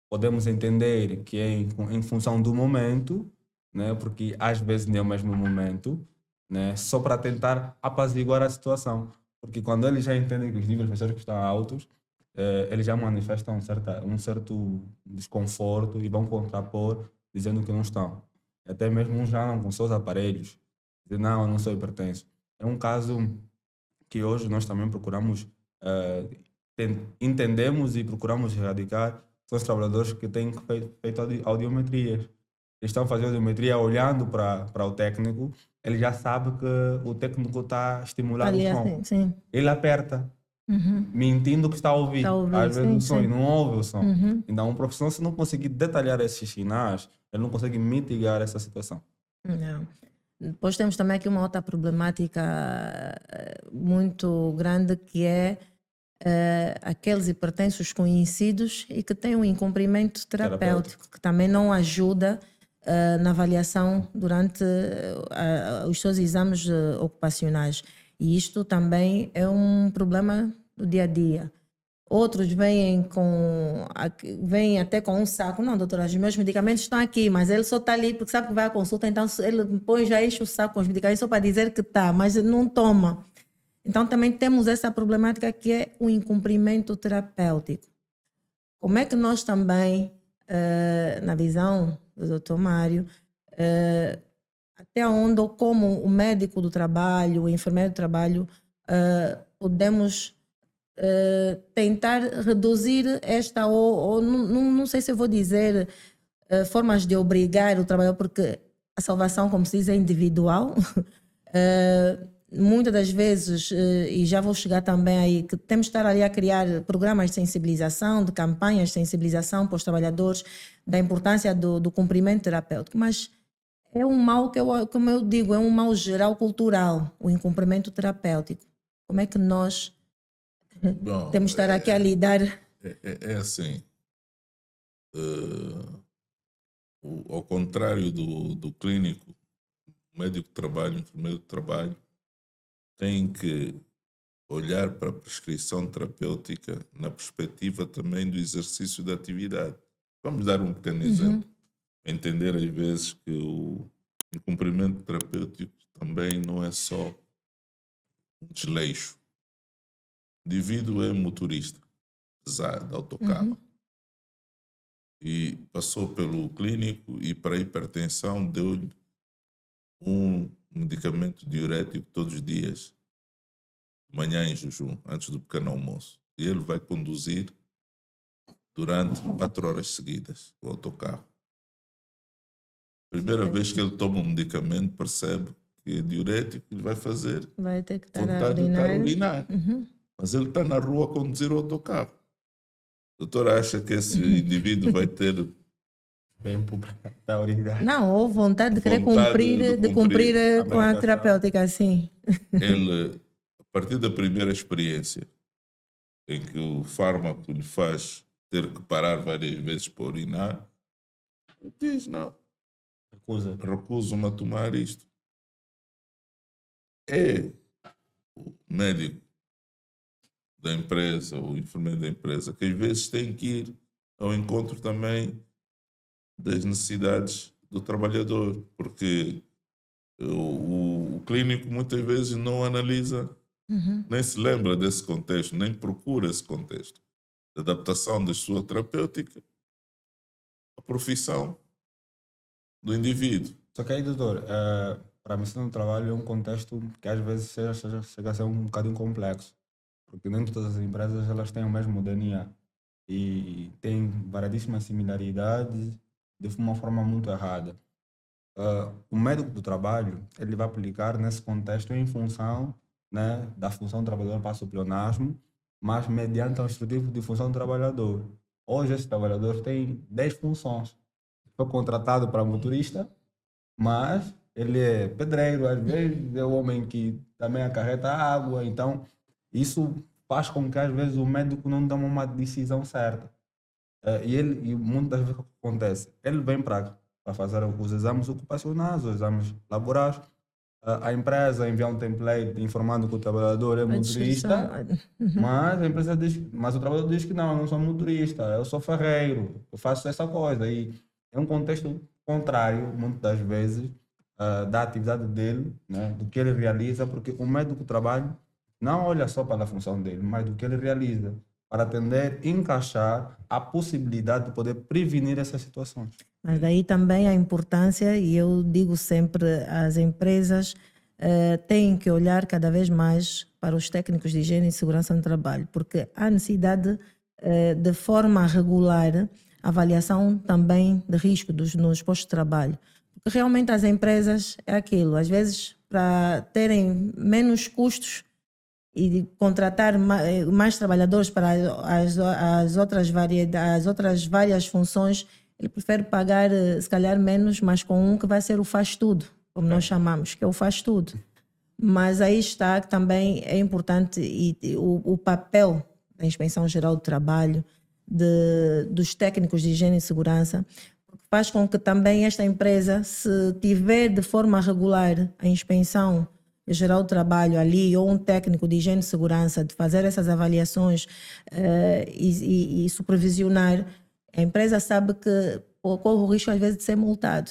S3: podemos entender que é em função do momento, né, porque às vezes não é o mesmo momento, né, só para tentar apaziguar a situação. Porque quando eles já entendem que os níveis pressóricos estão altos, eles já manifestam um certo desconforto e vão contrapor dizendo que não estão. Até mesmo uns já não com seus aparelhos, dizem, não, eu não sou hipertenso. É um caso que hoje nós também procuramos, entendemos e procuramos erradicar, são os trabalhadores que têm feito audiometrias. Eles estão fazendo audiometria olhando para o técnico, ele já sabe que o técnico está estimulando o som.
S1: Assim, sim.
S3: Ele aperta, mentindo que está a ouvir. Às vezes
S1: sim,
S3: o som,
S1: sim.
S3: e não ouve o som. Então, um profissional, se não conseguir detalhar esses sinais, ele não consegue mitigar essa situação.
S1: Não. Depois temos também aqui uma outra problemática muito grande, que é aqueles hipertensos conhecidos e que têm um incumprimento terapêutico, que também não ajuda na avaliação durante os seus exames ocupacionais. E isto também é um problema do dia a dia. Outros vêm até com um saco. Não, doutora, os meus medicamentos estão aqui, mas ele só está ali porque sabe que vai à consulta, então ele depois já enche o saco com os medicamentos só para dizer que está, mas não toma. Então também temos essa problemática, que é o incumprimento terapêutico. Como é que nós também, na visão do doutor Mário, até onde ou como o médico do trabalho, o enfermeiro do trabalho, podemos tentar reduzir esta, ou não sei se eu vou dizer formas de obrigar o trabalhador, porque a salvação, como se diz, é individual, muitas das vezes, e já vou chegar também aí, que temos de estar ali a criar programas de sensibilização, de campanhas de sensibilização para os trabalhadores da importância do cumprimento terapêutico, mas é um mal que, como eu digo, é um mal geral cultural, o incumprimento terapêutico. Como é que nós
S2: Bom,
S1: temos de estar aqui a lidar?
S2: é assim, ao contrário do clínico, o médico de trabalho, o enfermeiro de trabalho, tem que olhar para a prescrição terapêutica na perspectiva também do exercício da atividade. Vamos dar um pequeno exemplo. Entender às vezes que o cumprimento terapêutico também não é só um desleixo. O indivíduo é motorista, pesado, autocarro. E passou pelo clínico e para a hipertensão deu-lhe um medicamento diurético todos os dias, de manhã em jejum, antes do pequeno almoço. E ele vai conduzir durante 4 horas seguidas o autocarro. Primeira vez que ele toma um medicamento, percebe que é diurético, ele vai fazer
S1: Vai ter que estar a
S2: vontade de estar a
S1: urinar.
S2: urinar. Mas ele está na rua a conduzir o autocarro. O doutor acha que esse indivíduo vai ter
S3: Tempo para urinar.
S1: Não, ou vontade de querer
S2: Vontade de
S1: cumprir
S3: a
S1: com a
S3: medicação.
S1: terapêutica, assim.
S2: ele, a partir da primeira experiência em que o fármaco lhe faz ter que parar várias vezes para urinar, ele diz, não, recuso-me a tomar isto. É o médico da empresa, o enfermeiro da empresa, que às vezes tem que ir ao encontro também das necessidades do trabalhador, porque o clínico muitas vezes não analisa, nem se lembra desse contexto, nem procura esse contexto de adaptação da sua terapêutica à profissão do indivíduo.
S3: Só que aí, doutor, para a medicina do trabalho é um contexto que às vezes chega a ser um bocadinho complexo, porque nem todas as empresas elas têm o mesmo DNA e têm variedíssimas similaridades de uma forma muito errada. O médico do trabalho ele vai aplicar nesse contexto em função, né, da função do trabalhador para o pleonasmo, mas mediante o instrutivo de função do trabalhador. Hoje esse trabalhador tem 10 funções. Foi contratado para motorista, mas ele é pedreiro, às vezes é o homem que também acarreta água, então isso faz com que às vezes o médico não tome uma decisão certa. E muitas vezes o que acontece? Ele vem para fazer os exames ocupacionais, os exames laborais, a empresa envia um template informando que o trabalhador é
S1: A descrição.
S3: motorista, mas a empresa diz, mas o trabalhador diz que não, eu não sou motorista, eu sou ferreiro, eu faço essa coisa. E é um contexto contrário, muitas das vezes, da atividade dele, né, do que ele realiza, porque o médico do trabalho não olha só para a função dele, mas do que ele realiza, para atender, encaixar a possibilidade de poder prevenir essas situações.
S1: Mas daí também a importância, e eu digo sempre, as empresas têm que olhar cada vez mais para os técnicos de higiene e segurança no trabalho, porque há necessidade de forma regular avaliação também de risco nos postos de trabalho. Porque realmente as empresas é aquilo, às vezes para terem menos custos e contratar mais trabalhadores para as outras várias funções, ele prefere pagar, se calhar, menos, mas com um que vai ser o faz-tudo, como nós chamamos, que é o faz-tudo. Mas aí está que também é importante o papel da Inspeção Geral do Trabalho, dos técnicos de higiene e segurança, faz com que também esta empresa, se tiver de forma regular a Inspeção Geral do Trabalho ali, ou um técnico de higiene e segurança, de fazer essas avaliações e supervisionar, a empresa sabe que corre o risco às vezes de ser multado.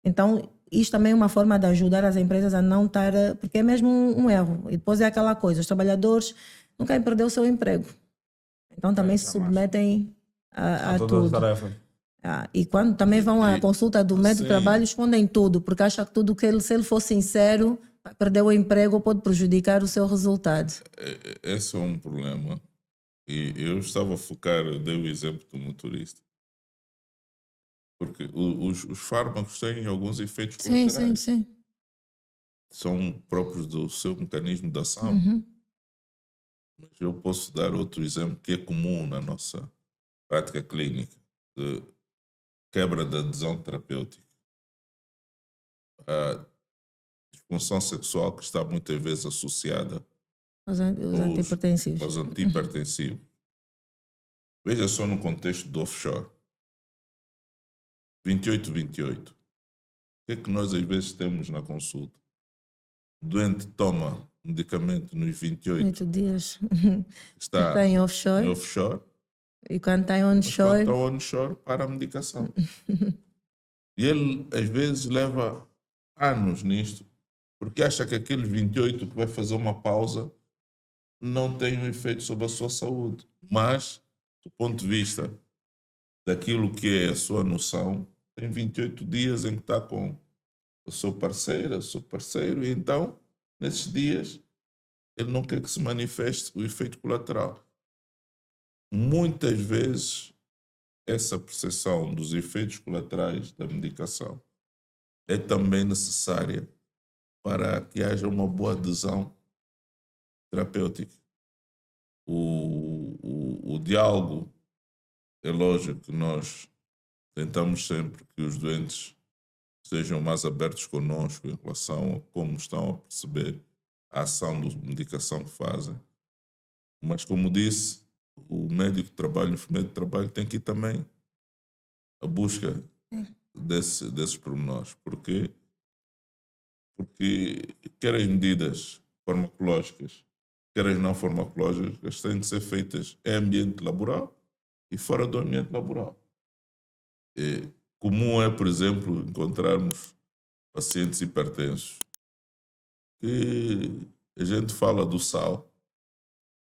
S1: Então, isto também é uma forma de ajudar as empresas a não estar... Porque é mesmo um erro. E depois é aquela coisa, os trabalhadores não querem perder o seu emprego. Então também se submetem a
S3: todas
S1: tudo.
S3: as tarefas.
S1: E quando também vão à consulta do médico do trabalho, escondem tudo, porque acham que tudo que ele, se ele for sincero, vai perder o emprego ou pode prejudicar o seu resultado.
S2: Esse é um problema. E eu estava a focar, eu dei o exemplo do motorista. Porque os fármacos têm alguns efeitos colaterais.
S1: Sim.
S2: são próprios do seu mecanismo de ação. Mas eu posso dar outro exemplo que é comum na nossa prática clínica, de quebra da adesão terapêutica. A disfunção sexual que está muitas vezes associada
S1: Os antihipertensivos.
S2: aos antihipertensivos. Veja só no contexto do offshore. 28-28. O que é que nós às vezes temos na consulta? O doente toma medicamento nos 28
S1: 8 dias.
S2: está
S1: Está em offshore.
S2: em offshore,
S1: E quando está em
S2: mas quando
S1: onshore,
S2: está onshore para a medicação. E ele às vezes leva anos nisto, porque acha que aqueles 28 que vai fazer uma pausa não tem um efeito sobre a sua saúde. Mas, do ponto de vista daquilo que é a sua noção, tem 28 dias em que está com o seu parceiro, o seu parceiro, e então, nesses dias, ele não quer que se manifeste o efeito colateral. Muitas vezes, essa percepção dos efeitos colaterais da medicação é também necessária para que haja uma boa adesão terapêutica. O diálogo, é lógico que nós tentamos sempre que os doentes sejam mais abertos conosco em relação a como estão a perceber a ação da medicação que fazem. Mas, como disse, o médico de trabalho, o enfermeiro de trabalho tem que ir também à busca desses pormenores. Porque quer as medidas farmacológicas, quer as não farmacológicas, têm de ser feitas em ambiente laboral e fora do ambiente laboral. Comum é, por exemplo, encontrarmos pacientes hipertensos que a gente fala do sal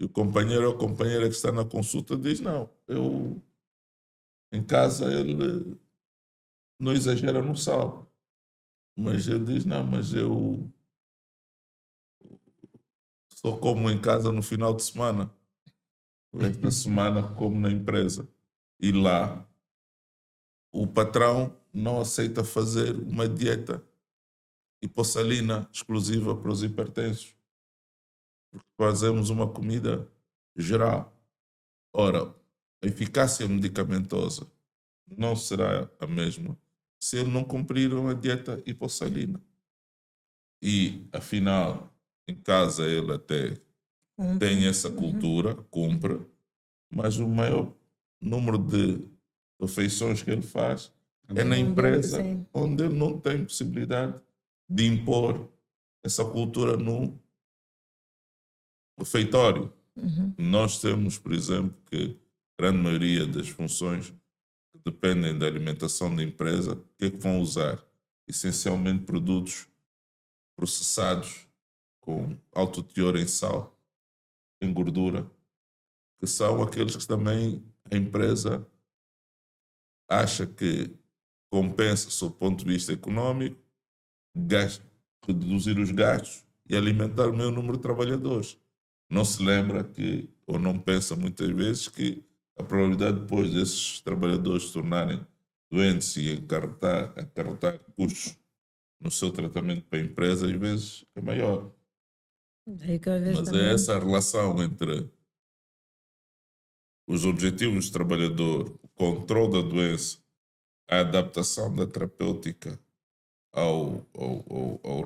S2: e o companheiro ou a companheira que está na consulta diz: não, eu em casa ele não exagera no sal. Mas ele diz: não, mas eu só como em casa no final de semana. O resto da semana como na empresa. E lá o patrão não aceita fazer uma dieta hipossalina exclusiva para os hipertensos. Porque fazemos uma comida geral. Ora, a eficácia medicamentosa não será a mesma se ele não cumprir uma dieta hipossalina. E, afinal, em casa ele até tem essa cultura, cumpre, mas o maior número de refeições que ele faz é na empresa, onde ele não tem possibilidade de impor essa cultura no refeitório. Nós temos, por exemplo, que a grande maioria das funções que dependem da alimentação da empresa, o que é que vão usar? Essencialmente produtos processados com alto teor em sal, em gordura, que são aqueles que também a empresa acha que compensa, sob o ponto de vista econômico, reduzir os gastos e alimentar o maior número de trabalhadores. Não se lembra que, ou não pensa muitas vezes, que a probabilidade depois desses trabalhadores se tornarem doentes e acarretar custos no seu tratamento para a empresa, às vezes é maior. Mas é essa a relação entre os objetivos do trabalhador, o controle da doença, a adaptação da terapêutica ao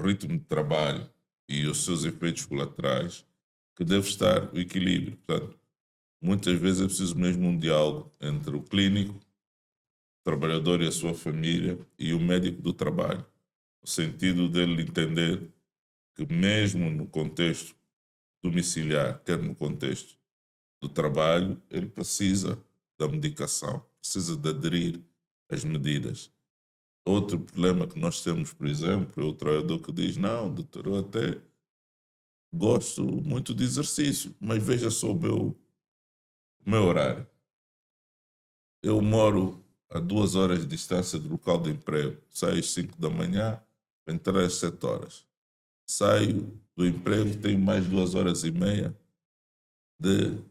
S2: ritmo de trabalho e os seus efeitos colaterais, que deve estar o equilíbrio. Portanto, muitas vezes é preciso mesmo um diálogo entre o clínico, o trabalhador e a sua família, e o médico do trabalho, no sentido dele entender que mesmo no contexto domiciliar, quer no contexto do trabalho, ele precisa da medicação, precisa de aderir às medidas. Outro problema que nós temos, por exemplo, é o trabalhador que diz: não, doutor, eu até gosto muito de exercício, mas veja só o meu horário. Eu moro a 2 horas de distância do local de emprego. Saio às 5 da manhã, para entrar às 7 horas. Saio do emprego, tenho mais 2 horas e meia de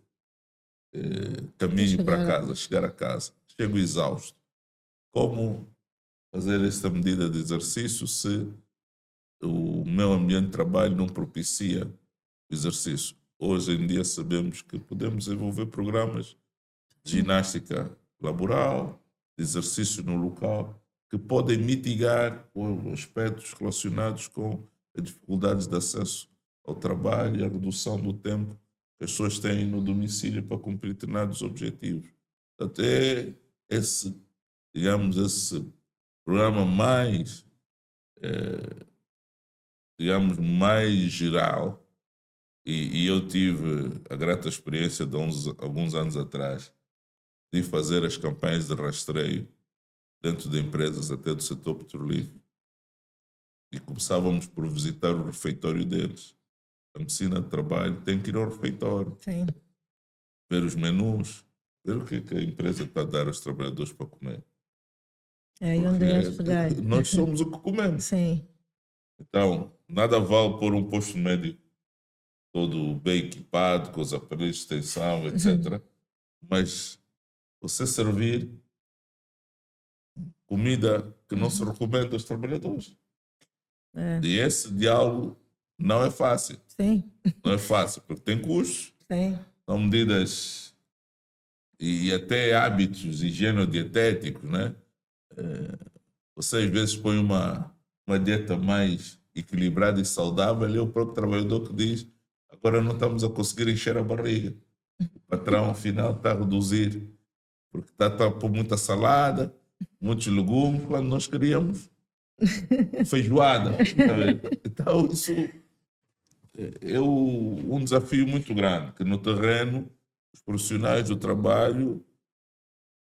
S2: caminho para casa, chegar a casa. Chego exausto. Como fazer esta medida de exercício se o meu ambiente de trabalho não propicia o exercício. Hoje em dia sabemos que podemos desenvolver programas de ginástica laboral, de exercício no local, que podem mitigar os aspectos relacionados com as dificuldades de acesso ao trabalho e a redução do tempo que as pessoas têm no domicílio para cumprir determinados objetivos. Até esse, digamos, esse programa mais, digamos, mais geral, e eu tive a grata experiência de alguns anos atrás de fazer as campanhas de rastreio dentro de empresas, até do setor petrolífero, e começávamos por visitar o refeitório deles. A medicina de trabalho tem que ir ao refeitório,
S1: Sim.
S2: ver os menus, ver o que é que a empresa está a dar aos trabalhadores para comer.
S1: É aí onde eu pegar.
S2: Nós somos o que comemos.
S1: Sim.
S2: Então, nada vale pôr um posto médico todo bem equipado, com os aparelhos de extensão, etc. Mas você servir comida que não se recomenda aos trabalhadores.
S1: É.
S2: E esse diálogo não é fácil.
S1: Sim.
S2: Não é fácil, porque tem custos,
S1: Sim.
S2: são medidas e até hábitos higienodietéticos, né? Você às vezes põe uma dieta mais equilibrada e saudável, e é o próprio trabalhador que diz: agora não estamos a conseguir encher a barriga. O patrão, ao final, está a reduzir, porque está a pôr muita salada, muitos legumes, quando nós queríamos feijoada. Tá vendo? Então, isso é um desafio muito grande, que no terreno os profissionais do trabalho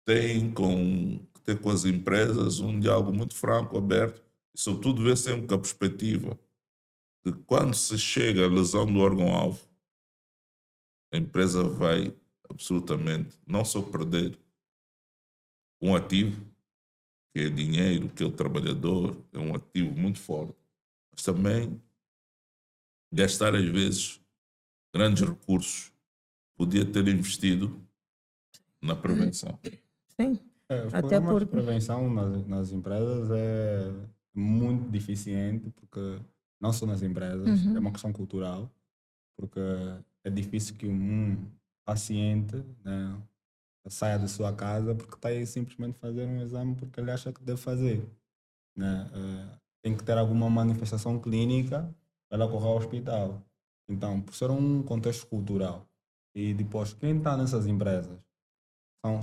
S2: têm que ter com as empresas um diálogo muito franco, aberto, e sobretudo ver sempre com a perspectiva de quando se chega à lesão do órgão-alvo, a empresa vai absolutamente não só perder um ativo, que é dinheiro, que é o trabalhador, é um ativo muito forte, mas também gastar às vezes grandes recursos, podia ter investido na prevenção.
S1: Sim.
S3: Os
S1: Até
S3: programas
S1: porque
S3: de prevenção nas empresas é muito deficiente, porque não só nas empresas, é uma questão cultural, porque é difícil que um paciente, né, saia da sua casa porque está aí simplesmente fazer um exame porque ele acha que deve fazer. Né? Tem que ter alguma manifestação clínica para ela correr ao hospital. Então, por ser um contexto cultural, e depois quem está nessas empresas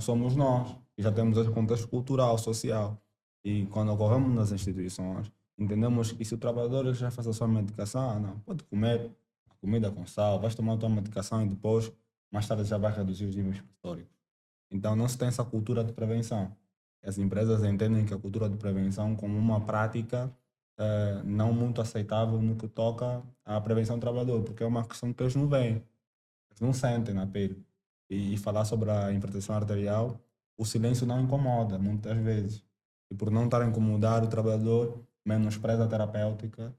S3: somos nós, que já temos esse contexto cultural, social. E quando ocorremos nas instituições, entendemos que se o trabalhador já faz a sua medicação, não, pode comer a comida com sal, vais tomar a tua medicação e depois, mais tarde, já vai reduzir os níveis históricos. Então, não se tem essa cultura de prevenção. As empresas entendem que a cultura de prevenção como uma prática não muito aceitável no que toca à prevenção do trabalhador, porque é uma questão que eles não veem, eles não sentem na pele. E falar sobre a hipertensão arterial, o silêncio não incomoda, muitas vezes. E por não estar a incomodar o trabalhador, menospreza a terapêutica,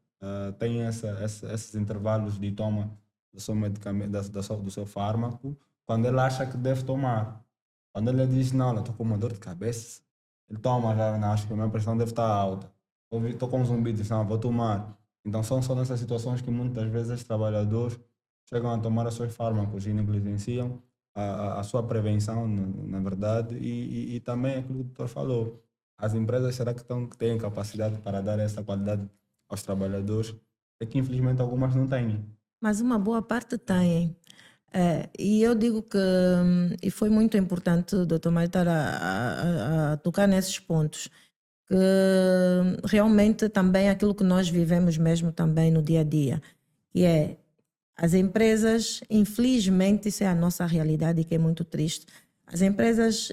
S3: tem esses intervalos de toma do seu medicamento, do seu fármaco, quando ele acha que deve tomar. Quando ele diz, não, eu estou com uma dor de cabeça, ele toma, já não, acho que a minha pressão deve estar alta. Estou com um zumbi, diz, não, vou tomar. Então são só nessas situações que muitas vezes os trabalhadores chegam a tomar os seus fármacos e negligenciam a sua prevenção, na verdade, e também aquilo que o doutor falou. As empresas, será que têm capacidade para dar essa qualidade aos trabalhadores? É que infelizmente algumas não têm.
S1: Mas uma boa parte têm. E eu digo que, e foi muito importante o Dr. Mário estar a tocar nesses pontos, que realmente também aquilo que nós vivemos mesmo também no dia a dia, que é as empresas, infelizmente, isso é a nossa realidade, que é muito triste. As empresas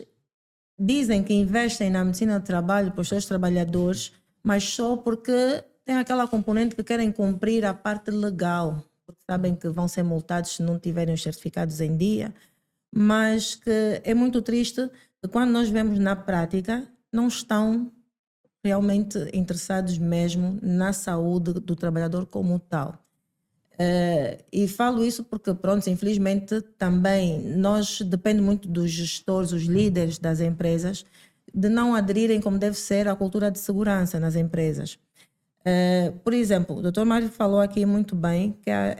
S1: dizem que investem na medicina do trabalho para os seus trabalhadores, mas só porque tem aquela componente que querem cumprir a parte legal, porque sabem que vão ser multados se não tiverem os certificados em dia, mas que é muito triste que quando nós vemos na prática, não estão realmente interessados mesmo na saúde do trabalhador como tal. E falo isso porque, pronto, infelizmente também nós depende muito dos gestores, os líderes das empresas, de não aderirem como deve ser à cultura de segurança nas empresas. Por exemplo, o Dr. Mário falou aqui muito bem que há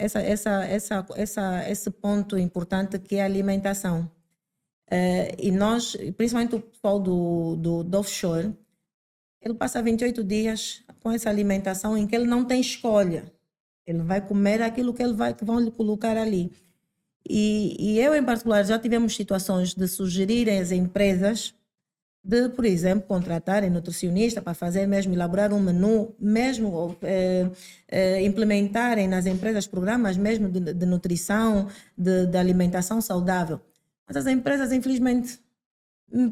S1: esse ponto importante que é a alimentação. E nós, principalmente o pessoal do offshore, ele passa 28 dias com essa alimentação em que ele não tem escolha. Ele vai comer aquilo que vão lhe colocar ali. E eu, em particular, já tivemos situações de sugerirem às empresas de, por exemplo, contratarem nutricionista para fazer mesmo, elaborar um menu, mesmo implementarem nas empresas programas mesmo de nutrição, de alimentação saudável. Mas as empresas, infelizmente,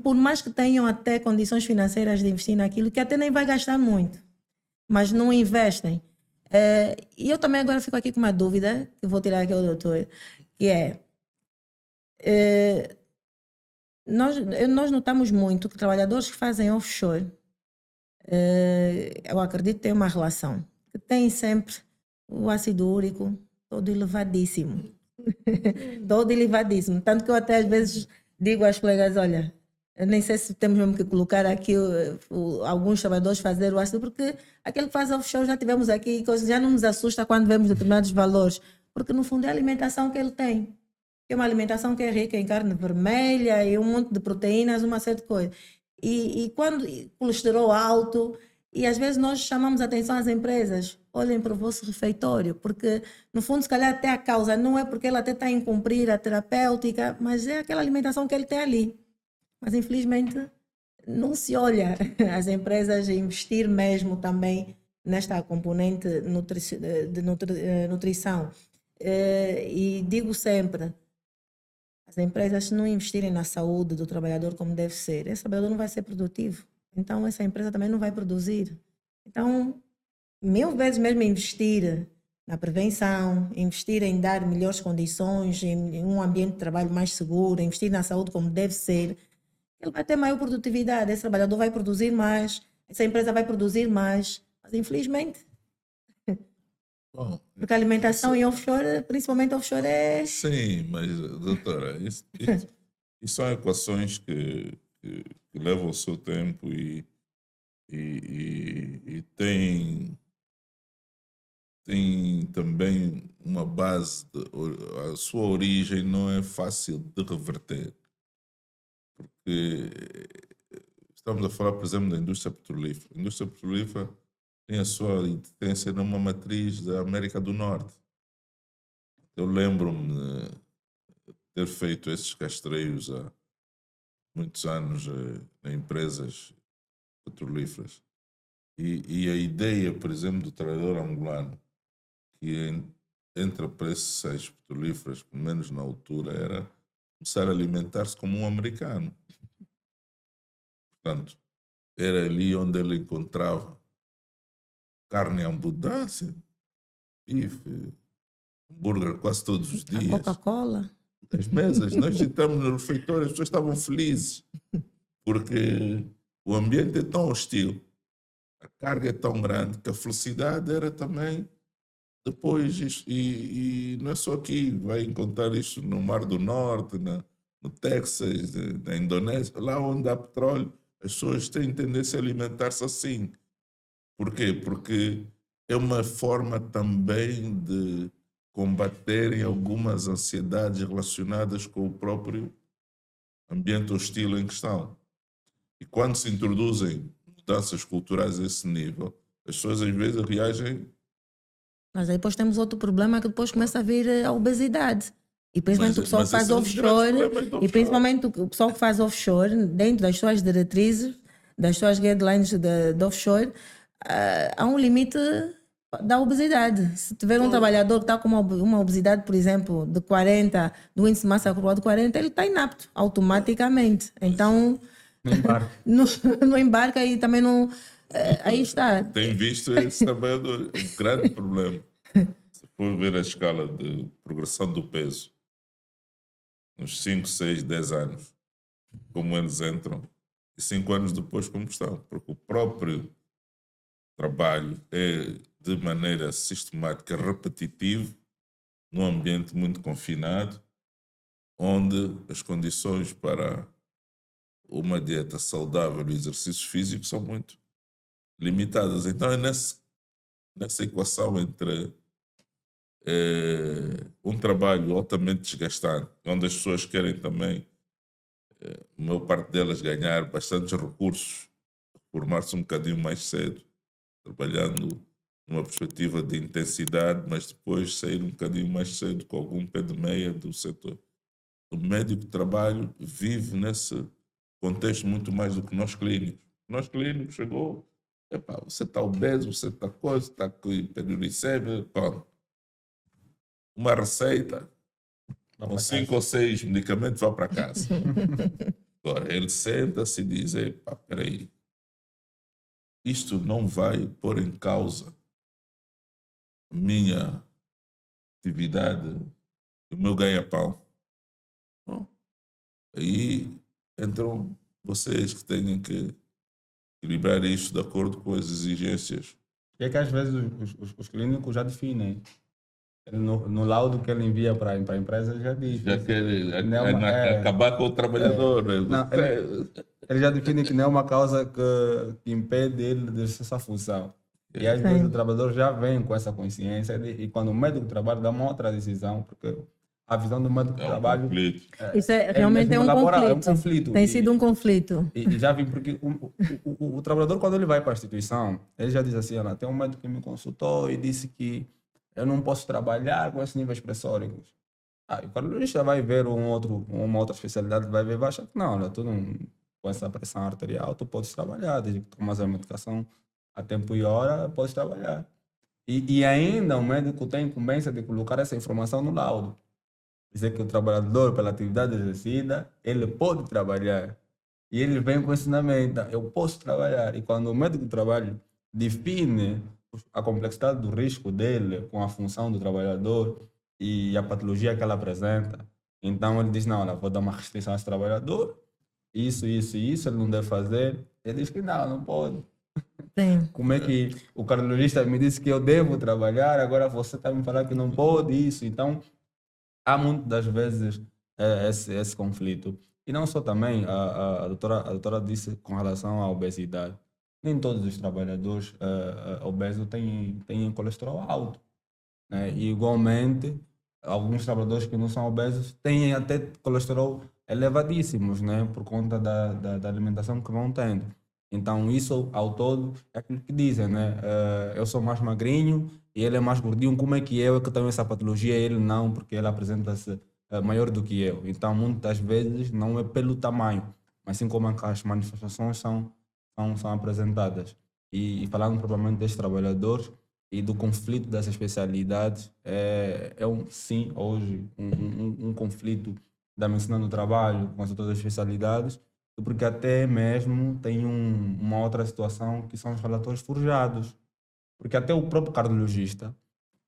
S1: por mais que tenham até condições financeiras de investir naquilo, que até nem vai gastar muito, mas não investem. E eu também agora fico aqui com uma dúvida, que vou tirar aqui ao doutor, que nós notamos muito que trabalhadores que fazem offshore, eu acredito que tem uma relação, que tem sempre o ácido úrico todo elevadíssimo. Todo elevadíssimo. Tanto que eu até às vezes digo às colegas, olha, eu nem sei se temos mesmo que colocar aqui alguns trabalhadores fazer o ácido, porque aquele que faz offshore já tivemos aqui, já não nos assusta quando vemos determinados valores, porque no fundo é a alimentação que ele tem. É uma alimentação que é rica em carne vermelha e um monte de proteínas, uma série de coisas. E quando colesterol alto, e às vezes nós chamamos a atenção às empresas, olhem para o vosso refeitório, porque no fundo se calhar até a causa não é porque ele até está a incumprir a terapêutica, mas é aquela alimentação que ele tem ali. Mas infelizmente não se olha as empresas a investir mesmo também nesta componente de nutrição. E digo sempre, as empresas, se não investirem na saúde do trabalhador como deve ser, esse trabalhador não vai ser produtivo. Então, essa empresa também não vai produzir. Então, 1000 vezes mesmo investir na prevenção, investir em dar melhores condições, em um ambiente de trabalho mais seguro, investir na saúde como deve ser, ele vai ter maior produtividade, esse trabalhador vai produzir mais, essa empresa vai produzir mais. Mas, infelizmente,
S2: Bom,
S1: porque a alimentação em offshore, principalmente offshore, é...
S2: sim, mas, doutora, isso são equações que levam o seu tempo e tem também uma base, a sua origem não é fácil de reverter, porque estamos a falar, por exemplo, da indústria petrolífera. A indústria petrolífera tem a sua existência numa matriz da América do Norte. Eu lembro-me de ter feito esses rastreios há muitos anos em empresas petrolíferas. E a ideia, por exemplo, do trabalhador angolano, que entra para esses seis petrolíferas, pelo menos na altura, era começar a alimentar-se como um americano. Portanto, era ali onde ele encontrava carne em abundância, bife, hambúrguer quase todos os dias.
S1: A Coca-Cola.
S2: As mesas, nós entramos no refeitório, as pessoas estavam felizes, porque o ambiente é tão hostil, a carga é tão grande, que a felicidade era também depois, e não é só aqui, vai encontrar isto no Mar do Norte, no Texas, na Indonésia, lá onde há petróleo, as pessoas têm tendência a alimentar-se assim. Por quê? Porque é uma forma também de combaterem algumas ansiedades relacionadas com o próprio ambiente hostil em questão. E quando se introduzem mudanças culturais a esse nível, as pessoas às vezes reagem.
S1: Mas aí depois temos outro problema, que depois começa a vir a obesidade. E principalmente o pessoal que faz offshore, e principalmente o pessoal que faz offshore, dentro das suas diretrizes, das suas guidelines de offshore, há um limite da obesidade. Se tiver um trabalhador que está com uma obesidade, por exemplo, de 40, do índice de massa corporal de 40, ele está inapto automaticamente. Então, não embarca e também não... aí está.
S2: Tem visto esse trabalhador, um grande problema. Se for ver a escala de progressão do peso, nos 5, 6, 10 anos, como eles entram, e 5 anos depois como estão. Porque o próprio trabalho é de maneira sistemática, repetitivo, num ambiente muito confinado, onde as condições para uma dieta saudável e exercícios físicos são muito limitadas. Então é nesse nessa equação entre um trabalho altamente desgastante, onde as pessoas querem também, a maior parte delas, ganhar bastantes recursos, formar-se um bocadinho mais cedo, trabalhando numa perspectiva de intensidade, mas depois sair um bocadinho mais cedo com algum pé de meia do setor. O médico de trabalho vive nesse contexto muito mais do que nós clínicos. Nós clínicos chegou, epá, você está obeso, você está coisa, está com hiperuricemia, pronto. Uma receita, com 5 ou 6 medicamentos, vai para casa. Agora, ele senta-se e diz, epá, peraí, isto não vai pôr em causa a minha atividade, o meu ganha-pão. Bom, aí entram vocês que têm que equilibrar isto de acordo com as exigências.
S3: E é que às vezes os clínicos já definem. No laudo que ele envia para a empresa, ele já diz.
S2: Já quer
S3: não é uma-
S2: acabar com o trabalhador.
S3: Não, ele já define que não é uma causa que impede ele de exercer essa função. E às vezes o trabalhador já vem com essa consciência e quando o médico do trabalho dá uma outra decisão, porque a visão do médico do trabalho...
S2: conflito.
S1: Isso realmente é um conflito.
S3: É um conflito.
S1: Tem sido um conflito.
S3: E já vi, porque o trabalhador, quando ele vai para a instituição, ele já diz assim, olha, tem um médico que me consultou e disse que eu não posso trabalhar com esses níveis pressóricos. E o cardiologista vai ver uma outra especialidade, vai ver, vai achar que não, olha, tu não, com essa pressão arterial, tu podes trabalhar, desde que tomas a medicação a tempo e hora, podes trabalhar. E ainda o médico tem incumbência de colocar essa informação no laudo. Dizer que o trabalhador, pela atividade exercida, ele pode trabalhar. E ele vem com o ensinamento, eu posso trabalhar. E quando o médico do trabalho define a complexidade do risco dele com a função do trabalhador e a patologia que ela apresenta, então ele diz, não, olha, vou dar uma restrição a esse trabalhador, isso, ele não deve fazer. Ele diz que não pode.
S1: Sim.
S3: Como é que o cardiologista me disse que eu devo trabalhar, agora você está me falando que não pode isso? Então, há muitas das vezes esse conflito. E não só também, a doutora disse com relação à obesidade. Nem todos os trabalhadores obesos têm colesterol alto. Né? E, igualmente, alguns trabalhadores que não são obesos têm até colesterol elevadíssimos, né? Por conta da alimentação que vão tendo. Então, isso, ao todo, é aquilo que dizem, né? Eu sou mais magrinho e ele é mais gordinho. Como é que eu que tenho essa patologia? Ele não, porque ele apresenta-se maior do que eu. Então, muitas vezes, não é pelo tamanho, mas sim como as manifestações são apresentadas. E falando propriamente destes trabalhadores e do conflito dessas especialidades, sim, hoje, um conflito da medicina do trabalho com as outras especialidades, porque até mesmo tem uma outra situação que são os relatórios forjados. Porque até o próprio cardiologista,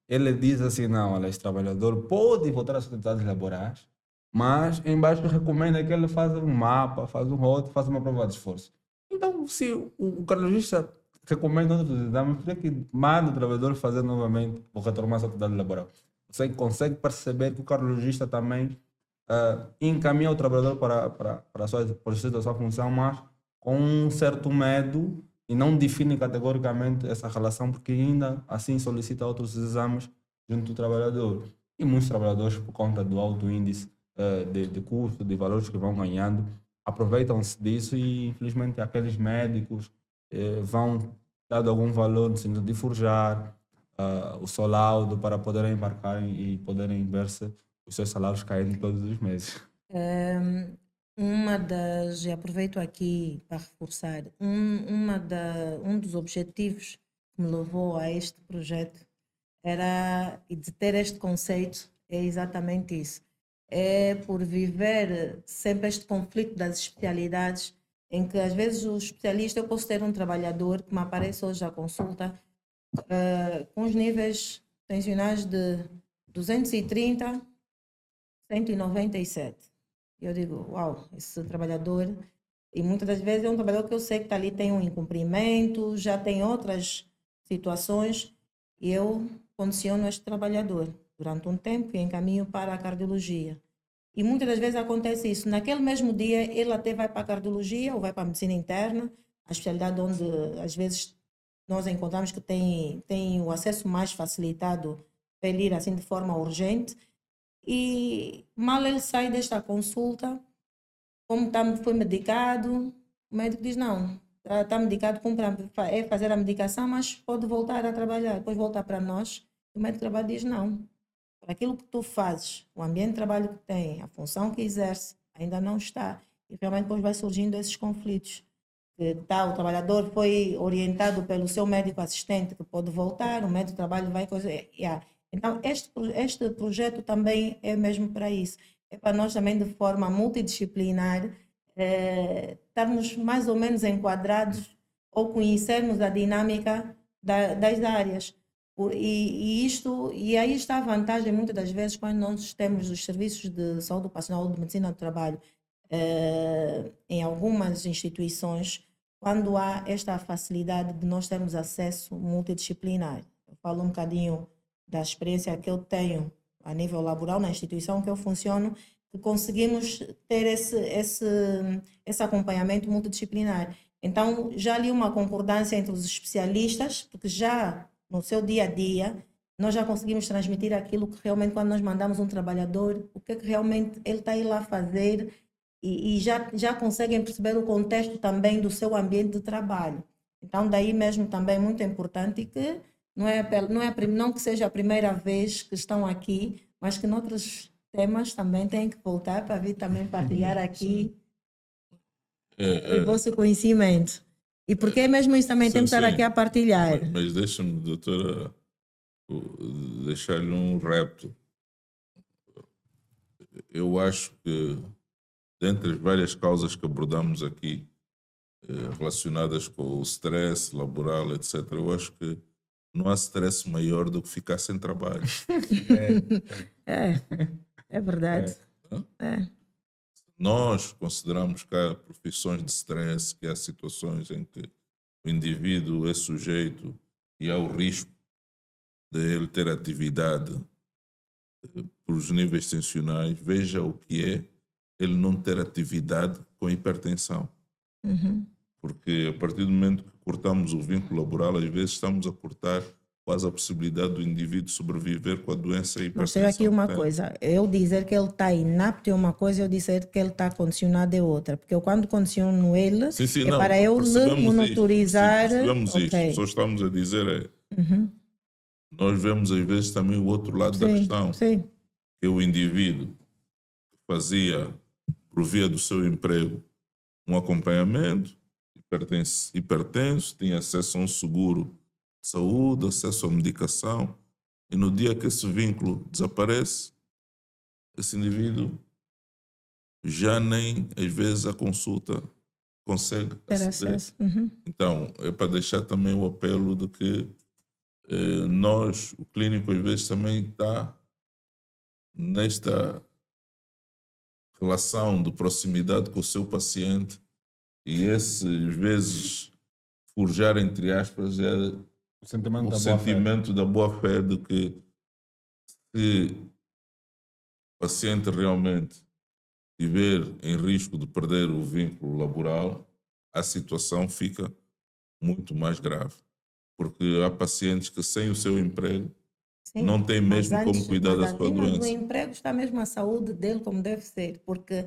S3: ele diz assim, não, olha, esse trabalhador pode voltar às atividades laborais, mas embaixo recomenda que ele faça um mapa, faça um rótulo, faça uma prova de esforço. Então, se o cardiologista recomenda outros exames, por que manda o trabalhador fazer novamente ou retomar essa atividade laboral? Você consegue perceber que o cardiologista também encaminha o trabalhador para a sua função, mas com um certo medo e não define categoricamente essa relação, porque ainda assim solicita outros exames junto do trabalhador. E muitos trabalhadores, por conta do alto índice de custo, de valores que vão ganhando, aproveitam-se disso e, infelizmente, aqueles médicos vão dar algum valor no sentido de forjar o seu laudo para poderem embarcar e poderem ver-se os seus salários caindo todos os meses.
S1: E aproveito aqui para reforçar, um dos objetivos que me levou a este projeto e de ter este conceito é exatamente isso. É por viver sempre este conflito das especialidades, em que às vezes o especialista, eu posso ter um trabalhador que me aparece hoje à consulta com os níveis tensionais de 230, 197. Eu digo, uau, esse trabalhador, e muitas das vezes é um trabalhador que eu sei que está ali, tem um incumprimento, já tem outras situações, e eu condiciono este trabalhador durante um tempo e encaminho para a cardiologia. E muitas das vezes acontece isso. Naquele mesmo dia, ele até vai para a cardiologia ou vai para a medicina interna, a especialidade onde, às vezes, nós encontramos que tem o acesso mais facilitado para ele ir assim de forma urgente. E mal ele sai desta consulta, como foi medicado, o médico diz, não, está medicado, é fazer a medicação, mas pode voltar a trabalhar. Depois voltar para nós, o médico de trabalho diz, não, para aquilo que tu fazes, o ambiente de trabalho que tem, a função que exerce, ainda não está. E realmente depois vai surgindo esses conflitos. O trabalhador foi orientado pelo seu médico assistente que pode voltar, o médico de trabalho vai... Yeah. Então, este projeto também é mesmo para isso. É para nós também, de forma multidisciplinar, estarmos mais ou menos enquadrados ou conhecermos a dinâmica das áreas. E aí está a vantagem, muitas das vezes, quando nós temos os serviços de saúde ocupacional ou de medicina do trabalho em algumas instituições, quando há esta facilidade de nós termos acesso multidisciplinar. Eu falo um bocadinho da experiência que eu tenho a nível laboral na instituição que eu funciono, que conseguimos ter esse acompanhamento multidisciplinar. Então, já ali uma concordância entre os especialistas, porque já no seu dia a dia, nós já conseguimos transmitir aquilo que realmente, quando nós mandamos um trabalhador, o que é que realmente ele está aí lá fazer, e já conseguem perceber o contexto também do seu ambiente de trabalho. Então, daí mesmo também é muito importante que não que seja a primeira vez que estão aqui, mas que noutros temas também têm que voltar para vir também partilhar aqui o vosso conhecimento. E porque mesmo isso também temos que estar aqui a partilhar.
S2: Mas deixa-me, doutora, deixar-lhe um repto. Eu acho que, dentre as várias causas que abordamos aqui, relacionadas com o stress laboral, etc., eu acho que não há stress maior do que ficar sem trabalho.
S1: É verdade.
S2: Nós consideramos que há profissões de stress, que há situações em que o indivíduo é sujeito e há o risco de ele ter atividade por os níveis tensionais. Veja o que é ele não ter atividade com hipertensão. Porque a partir do momento que cortamos o vínculo laboral, às vezes estamos a cortar quase a possibilidade do indivíduo sobreviver com a doença e hipertensão.
S1: Mas tem aqui uma coisa, eu dizer que ele está inapto é uma coisa, eu dizer que ele está condicionado é outra, porque eu quando condiciono ele,
S2: não,
S1: para eu lhe monitorizar...
S2: Percebemos isto, só estamos a dizer nós vemos às vezes também o outro lado da questão, que o indivíduo que provia do seu emprego um acompanhamento, hipertenso, tinha acesso a um seguro de saúde, acesso à medicação, e no dia que esse vínculo desaparece, esse indivíduo já nem, às vezes, a consulta consegue aceder. Então, é para deixar também o apelo de que nós, o clínico, às vezes, também está nesta relação de proximidade com o seu paciente, e esse, às vezes, forjar, entre aspas, é o sentimento da boa-fé de que se o paciente realmente estiver em risco de perder o vínculo laboral, a situação fica muito mais grave. Porque há pacientes que sem o seu emprego não têm mesmo como cuidar da sua doença.
S1: No emprego está mesmo a saúde dele como deve ser, porque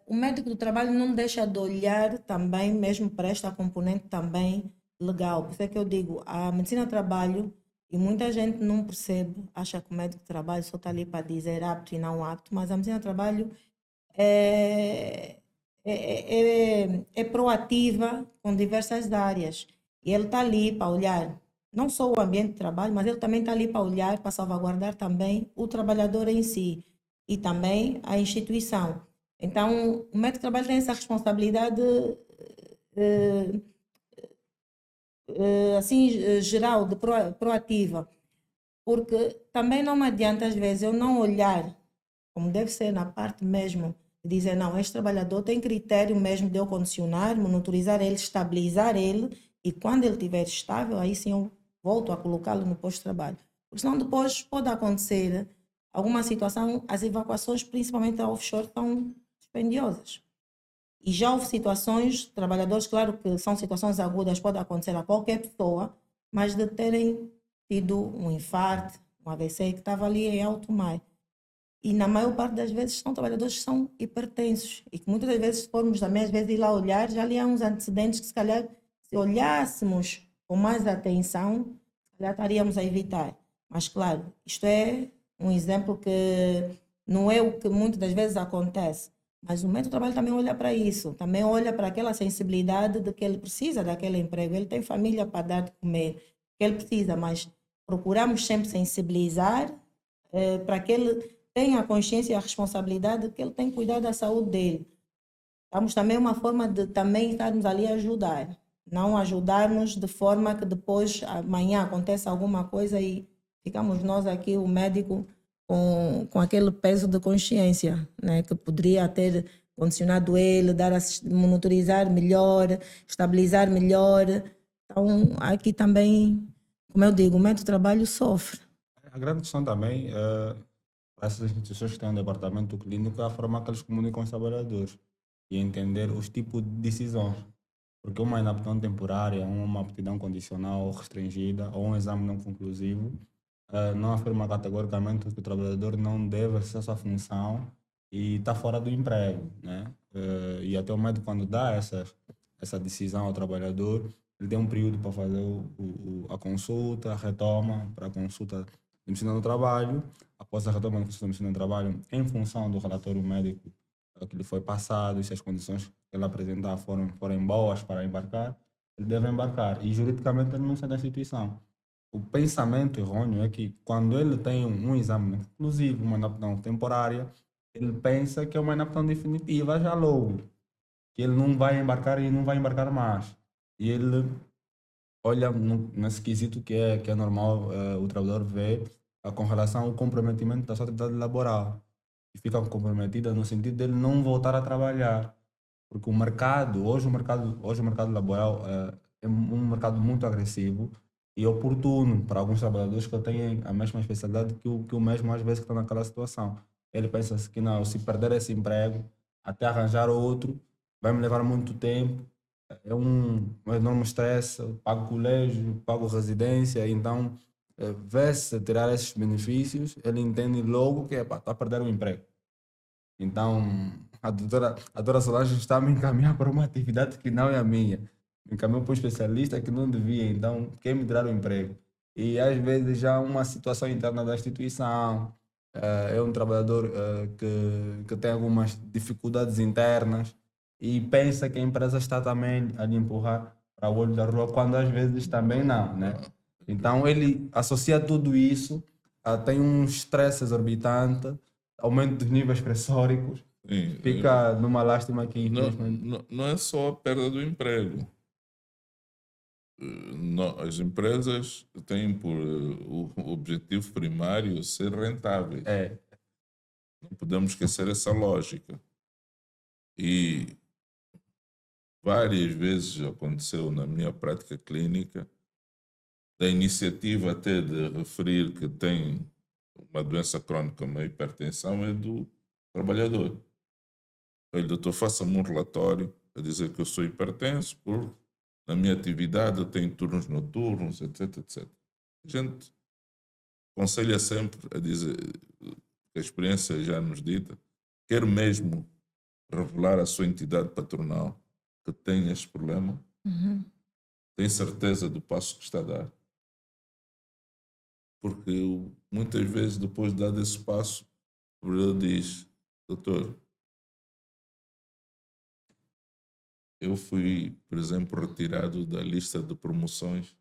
S1: o médico do trabalho não deixa de olhar também mesmo para esta componente também legal. Por isso é que eu digo, a medicina do trabalho, e muita gente não percebe, acha que o médico do trabalho só está ali para dizer apto e não apto, mas a medicina do trabalho é proativa com diversas áreas. E ele está ali para olhar não só o ambiente de trabalho, mas ele também está ali para olhar, para salvaguardar também o trabalhador em si e também a instituição. Então, o médico de trabalho tem essa responsabilidade assim, geral, proativa, porque também não me adianta, às vezes, eu não olhar, como deve ser na parte mesmo, de dizer, não, este trabalhador tem critério mesmo de eu condicionar, monitorizar ele, estabilizar ele, e quando ele estiver estável, aí sim eu volto a colocá-lo no posto de trabalho. Porque senão depois pode acontecer alguma situação, as evacuações, principalmente a offshore, são dispendiosas. E já houve situações, trabalhadores, claro que são situações agudas, pode acontecer a qualquer pessoa, mas de terem tido um infarto, um AVC, que estava ali em alto mar. E na maior parte das vezes são trabalhadores que são hipertensos e que muitas das vezes, se formos também às vezes ir lá olhar, já ali há uns antecedentes que se calhar, se olhássemos com mais atenção, se calhar estaríamos a evitar. Mas claro, isto é um exemplo que não é o que muitas das vezes acontece. Mas o método de trabalho também olha para isso, também olha para aquela sensibilidade de que ele precisa daquele emprego, ele tem família para dar de comer, que ele precisa, mas procuramos sempre sensibilizar para que ele tenha a consciência e a responsabilidade de que ele tem que cuidar da saúde dele. Estamos também uma forma de também estarmos ali a ajudar, não ajudarmos de forma que depois amanhã aconteça alguma coisa e ficamos nós aqui, o médico, com aquele peso de consciência, né, que poderia ter condicionado ele, monitorizar melhor, estabilizar melhor. Então, aqui também, como eu digo, o método de trabalho sofre.
S3: A grande questão também, para essas instituições que têm um departamento clínico, é a forma que eles comunicam com os trabalhadores e entender os tipos de decisões. Porque uma inaptidão temporária, uma aptidão condicional ou restringida, ou um exame não conclusivo, não afirma categoricamente que o trabalhador não deve exercer a sua função e está fora do emprego, né? E até o médico, quando dá essa decisão ao trabalhador, ele tem um período para fazer a consulta, a retoma para a consulta de medicina do trabalho. Após a retoma da consulta de medicina do trabalho, em função do relatório médico que lhe foi passado e se as condições que ele apresentar forem boas para embarcar, ele deve embarcar. E juridicamente ele não sai da instituição. O pensamento errôneo é que quando ele tem um exame inclusive uma inaptidão temporária, ele pensa que é uma inaptidão definitiva já logo, que ele não vai embarcar e não vai embarcar mais. E ele olha nesse quesito que é normal o trabalhador ver com relação ao comprometimento da sua atividade laboral. E fica comprometida no sentido dele não voltar a trabalhar. Porque hoje o mercado laboral é um mercado muito agressivo e oportuno para alguns trabalhadores que têm a mesma especialidade que o mesmo às vezes que está naquela situação. Ele pensa que não, se perder esse emprego, até arranjar outro, vai me levar muito tempo, é um enorme estresse, pago colégio, pago residência, então vê-se tirar esses benefícios, ele entende logo que está a perder o emprego. Então, a doutora Solange está a me encaminhar para uma atividade que não é a minha. Me encaminhou para um especialista que não devia, então quer me tirar o emprego. E às vezes já uma situação interna da instituição, é um trabalhador que tem algumas dificuldades internas e pensa que a empresa está também a lhe empurrar para o olho da rua, quando às vezes também não, né? Então ele associa tudo isso, tem um estresse exorbitante, aumento dos níveis pressóricos,
S2: Sim,
S3: fica numa lástima que
S2: não,
S3: infelizmente...
S2: não é só a perda do emprego. As empresas têm por o objetivo primário ser rentáveis. Não podemos esquecer essa lógica. E várias vezes aconteceu na minha prática clínica da iniciativa até de referir que tem uma doença crónica, uma hipertensão, é do trabalhador. Olha, doutor, faça-me um relatório a dizer que eu sou hipertenso, na minha atividade eu tenho turnos noturnos, etc, etc. A gente aconselha sempre a dizer, que a experiência já nos dita, quer mesmo revelar à sua entidade patronal que tem este problema, tem certeza do passo que está a dar. Porque muitas vezes, depois de dar esse passo, o provedor diz, doutor, eu fui, por exemplo, retirado da lista de promoções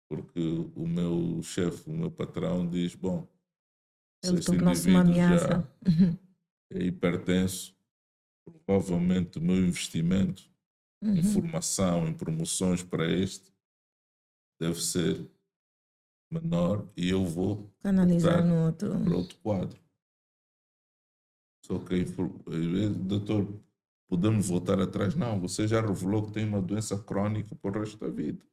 S2: porque o meu chefe, o meu patrão diz, bom, se
S1: Ele
S2: este
S1: tornou-se uma
S2: indivíduo já
S1: ameaça.
S2: é hipertenso, provavelmente o meu investimento em formação, em promoções para este deve ser menor e eu vou
S1: Canalizar
S2: optar
S1: no outro.
S2: para outro quadro. Só que, às vezes, doutor, podemos voltar atrás? Não, você já revelou que tem uma doença crónica para o resto da vida.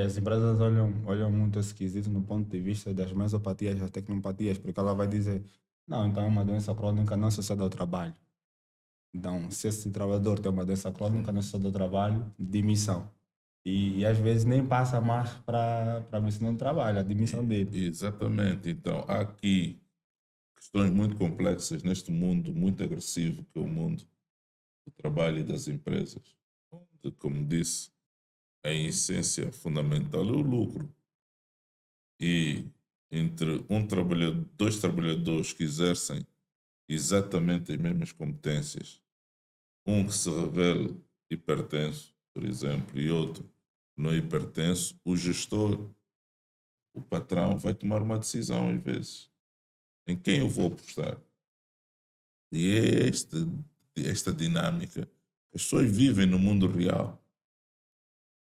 S3: As empresas olham muito esse quesito no ponto de vista das mesopatias e das tecnopatias, porque ela vai dizer, não, então é uma doença crônica não associada ao trabalho. Então, se esse trabalhador tem uma doença crônica no seu do trabalho, demissão. E às vezes nem passa mais para a medicina do trabalho, a demissão dele.
S2: Exatamente. Então, há aqui questões muito complexas neste mundo muito agressivo que é o mundo do trabalho e das empresas, onde, como disse, em essência fundamental é o lucro. E entre dois trabalhadores que exercem exatamente as mesmas competências, um que se revela hipertenso, por exemplo, e outro que não é hipertenso, o gestor, o patrão, vai tomar uma decisão, às vezes, em quem eu vou apostar. E é esta dinâmica que as pessoas vivem no mundo real.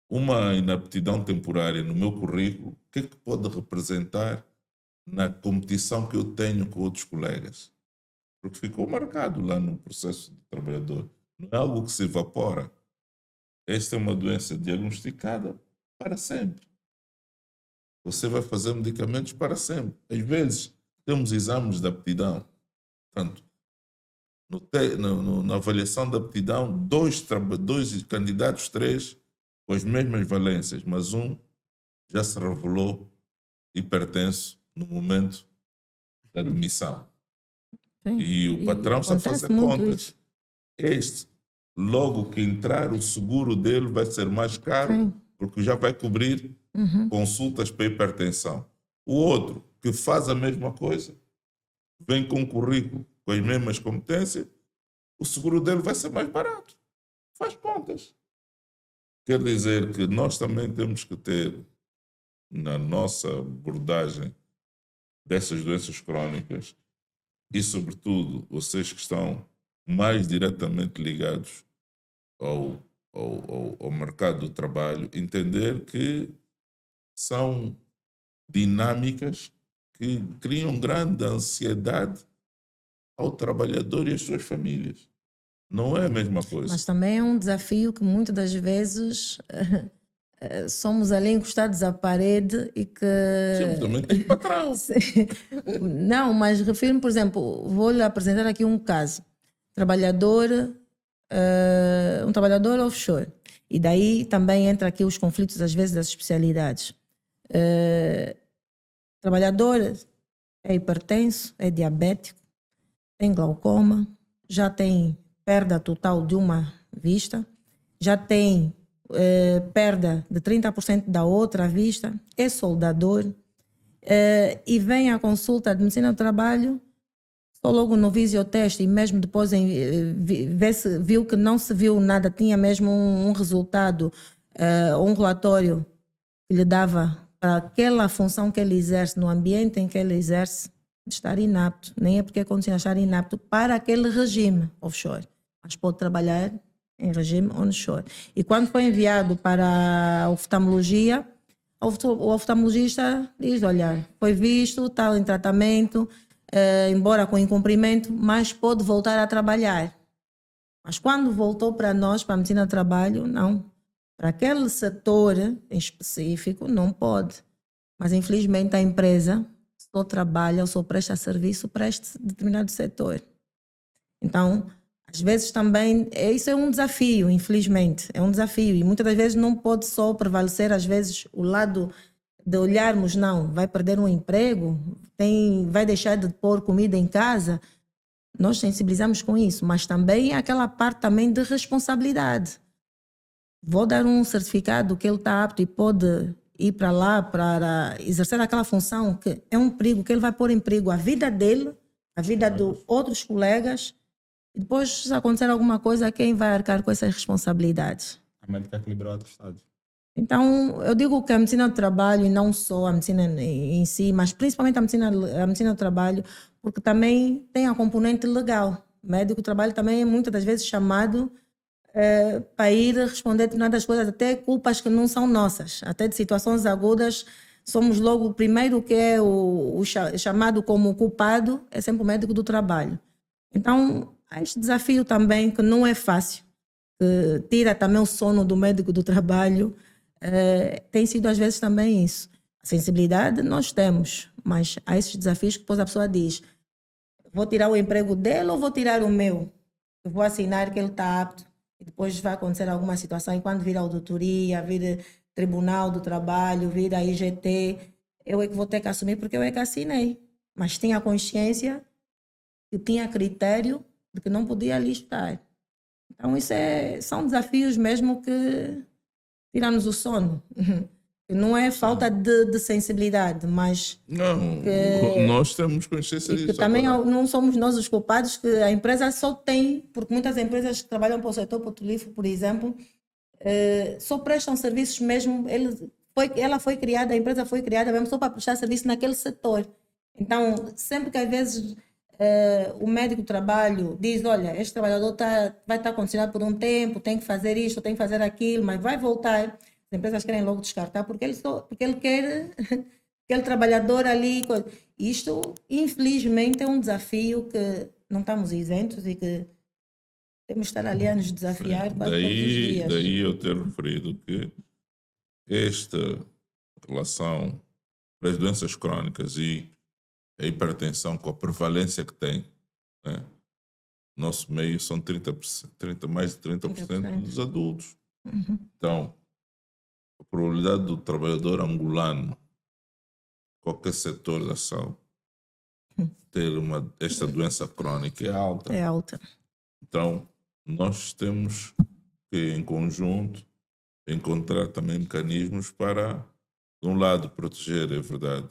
S2: Uma inaptidão temporária no meu currículo, o que é que pode representar na competição que eu tenho com outros colegas? Porque ficou marcado lá no processo do trabalhador. Não é algo que se evapora. Esta é uma doença diagnosticada para sempre. Você vai fazer medicamentos para sempre. Às vezes, temos exames de aptidão. Portanto, na avaliação de aptidão, dois candidatos, três, com as mesmas valências, mas um já se revelou hipertenso no momento da admissão.
S1: Sim.
S2: E o patrão está a fazer contas. Este, logo que entrar, o seguro dele vai ser mais caro, sim, porque já vai cobrir consultas para hipertensão. O outro, que faz a mesma coisa, vem com um currículo com as mesmas competências, o seguro dele vai ser mais barato. Faz contas. Quer dizer que nós também temos que ter, na nossa abordagem dessas doenças crónicas, e sobretudo vocês que estão mais diretamente ligados ao mercado do trabalho, entender que são dinâmicas que criam grande ansiedade ao trabalhador e às suas famílias. Não é a mesma coisa.
S1: Mas também é um desafio que muitas das vezes somos ali encostados à parede e que...
S2: Sim, também tem patrão.
S1: Não, mas refiro-me, por exemplo, vou-lhe apresentar aqui um caso. Um trabalhador offshore. E daí também entra aqui os conflitos, às vezes, das especialidades. Trabalhador é hipertenso, é diabético, tem glaucoma, já tem perda total de uma vista, já tem perda de 30% da outra vista, é soldador, e vem à consulta de medicina do trabalho, só logo no visioteste e mesmo depois viu que não se viu nada, tinha mesmo um resultado, um relatório que lhe dava para aquela função que ele exerce, no ambiente em que ele exerce, de estar inapto, nem é porque é condicionado a estar inapto para aquele regime offshore, mas pode trabalhar em regime onshore. E quando foi enviado para a oftalmologia, o oftalmologista diz, olha, foi visto, está em tratamento, embora com incumprimento, mas pode voltar a trabalhar. Mas quando voltou para nós, para a medicina do trabalho, não. Para aquele setor em específico, não pode. Mas, infelizmente, a empresa só trabalha ou só presta serviço para este determinado setor. Então, às vezes também, isso é um desafio, infelizmente, é um desafio. E muitas das vezes não pode só prevalecer, às vezes, o lado de olharmos, não, vai perder um emprego, vai deixar de pôr comida em casa. Nós sensibilizamos com isso, mas também é aquela parte também de responsabilidade. Vou dar um certificado que ele está apto e pode ir para lá para exercer aquela função que é um perigo, que ele vai pôr em perigo a vida dele, a vida de outros colegas. E depois, se acontecer alguma coisa, quem vai arcar com essas responsabilidades?
S3: A médica que liberou atestados.
S1: Então, eu digo que a medicina do trabalho, e não só a medicina em si, mas principalmente a medicina do trabalho, porque também tem a componente legal. O médico do trabalho também é muitas das vezes chamado para ir responder determinadas coisas, até culpas que não são nossas, até de situações agudas. Somos logo o primeiro que é o chamado como culpado, é sempre o médico do trabalho. Então, há este desafio também que não é fácil, que tira também o sono do médico do trabalho. Tem sido às vezes também isso. A sensibilidade nós temos, mas há esses desafios que depois a pessoa diz, vou tirar o emprego dele ou vou tirar o meu? eu vou assinar que ele está apto, e depois vai acontecer alguma situação, e quando vir a auditoria, vir Tribunal do Trabalho, vir a IGT, eu é que vou ter que assumir porque eu é que assinei. Mas tinha consciência que tinha critério de que não podia ali estar. Então, são desafios mesmo que tiram-nos o sono. Não é falta de sensibilidade, mas
S2: Não,
S1: que,
S2: nós temos consciência
S1: e que
S2: disso.
S1: também
S2: Agora,
S1: não somos nós os culpados, que a empresa só tem, porque muitas empresas que trabalham para o setor petrolífero, por exemplo, só prestam serviços mesmo, ela foi criada, a empresa foi criada mesmo só para prestar serviço naquele setor. Então, sempre que às vezes o médico do trabalho diz, olha, este trabalhador vai estar condicionado por um tempo, tem que fazer isto, tem que fazer aquilo, mas vai voltar. As empresas querem logo descartar porque ele quer aquele trabalhador ali. Isto, infelizmente, é um desafio que não estamos isentos e que temos de estar ali a nos desafiar quase todos os dias.
S2: daí eu ter referido que esta relação das doenças crónicas e a hipertensão com a prevalência que tem, né? Nosso meio são 30%, mais de 30% dos adultos. Então, a probabilidade do trabalhador angolano, qualquer setor da ação, ter esta doença crónica é alta.
S1: É alta.
S2: Então, nós temos que, em conjunto, encontrar também mecanismos para, de um lado, proteger, é verdade,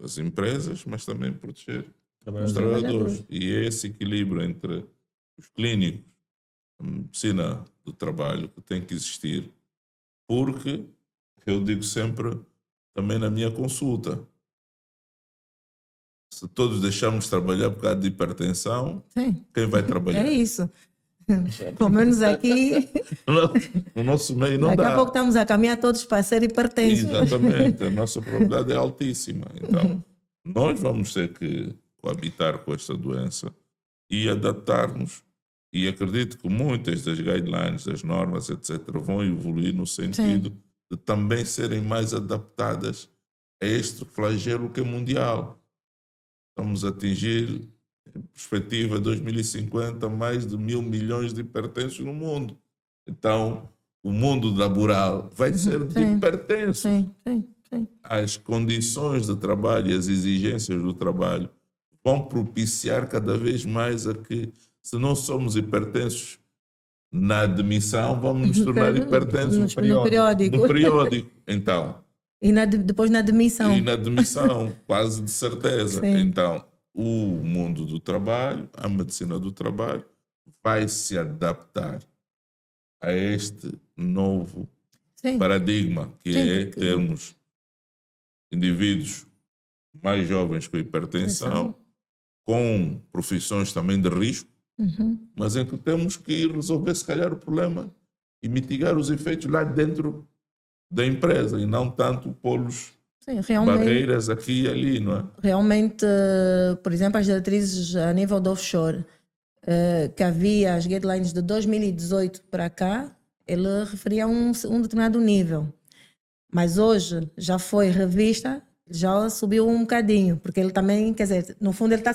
S2: as empresas, mas também proteger os trabalhadores. E esse equilíbrio entre os clínicos, a medicina do trabalho, que tem que existir, porque, eu digo sempre, também na minha consulta, se todos deixarmos de trabalhar por causa de hipertensão,
S1: Sim.
S2: quem vai trabalhar?
S1: É isso. Pelo menos aqui,
S2: no nosso meio não
S1: daqui
S2: dá.
S1: a pouco estamos a caminhar todos para ser hipertensos.
S2: Exatamente, a nossa probabilidade é altíssima. Então, nós vamos ter que coabitar com esta doença e adaptar-nos. E acredito que muitas das guidelines, das normas, etc., vão evoluir no sentido de também serem mais adaptadas a este flagelo que é mundial. Estamos a atingir, em perspectiva 2050, mais de 1.000 milhões de hipertensos no mundo. Então, o mundo laboral vai ser de hipertensos. As condições de trabalho e as exigências do trabalho vão propiciar cada vez mais a que, se não somos hipertensos na admissão, vamos nos tornar hipertensos
S1: no periódico.
S2: Então,
S1: e depois na admissão.
S2: E na admissão, quase de certeza.
S1: Sim.
S2: Então, o mundo do trabalho, a medicina do trabalho, vai se adaptar a este novo paradigma, que é termos indivíduos mais jovens com hipertensão, com profissões também de risco, mas em que temos que resolver, se calhar, o problema e mitigar os efeitos lá dentro da empresa e não tanto pô-los barreiras aqui e ali, não é?
S1: Realmente, por exemplo, as diretrizes a nível do offshore, que havia as guidelines de 2018 para cá, ele referia a um determinado nível. Mas hoje já foi revista, já subiu um bocadinho, porque ele também, quer dizer, no fundo ele está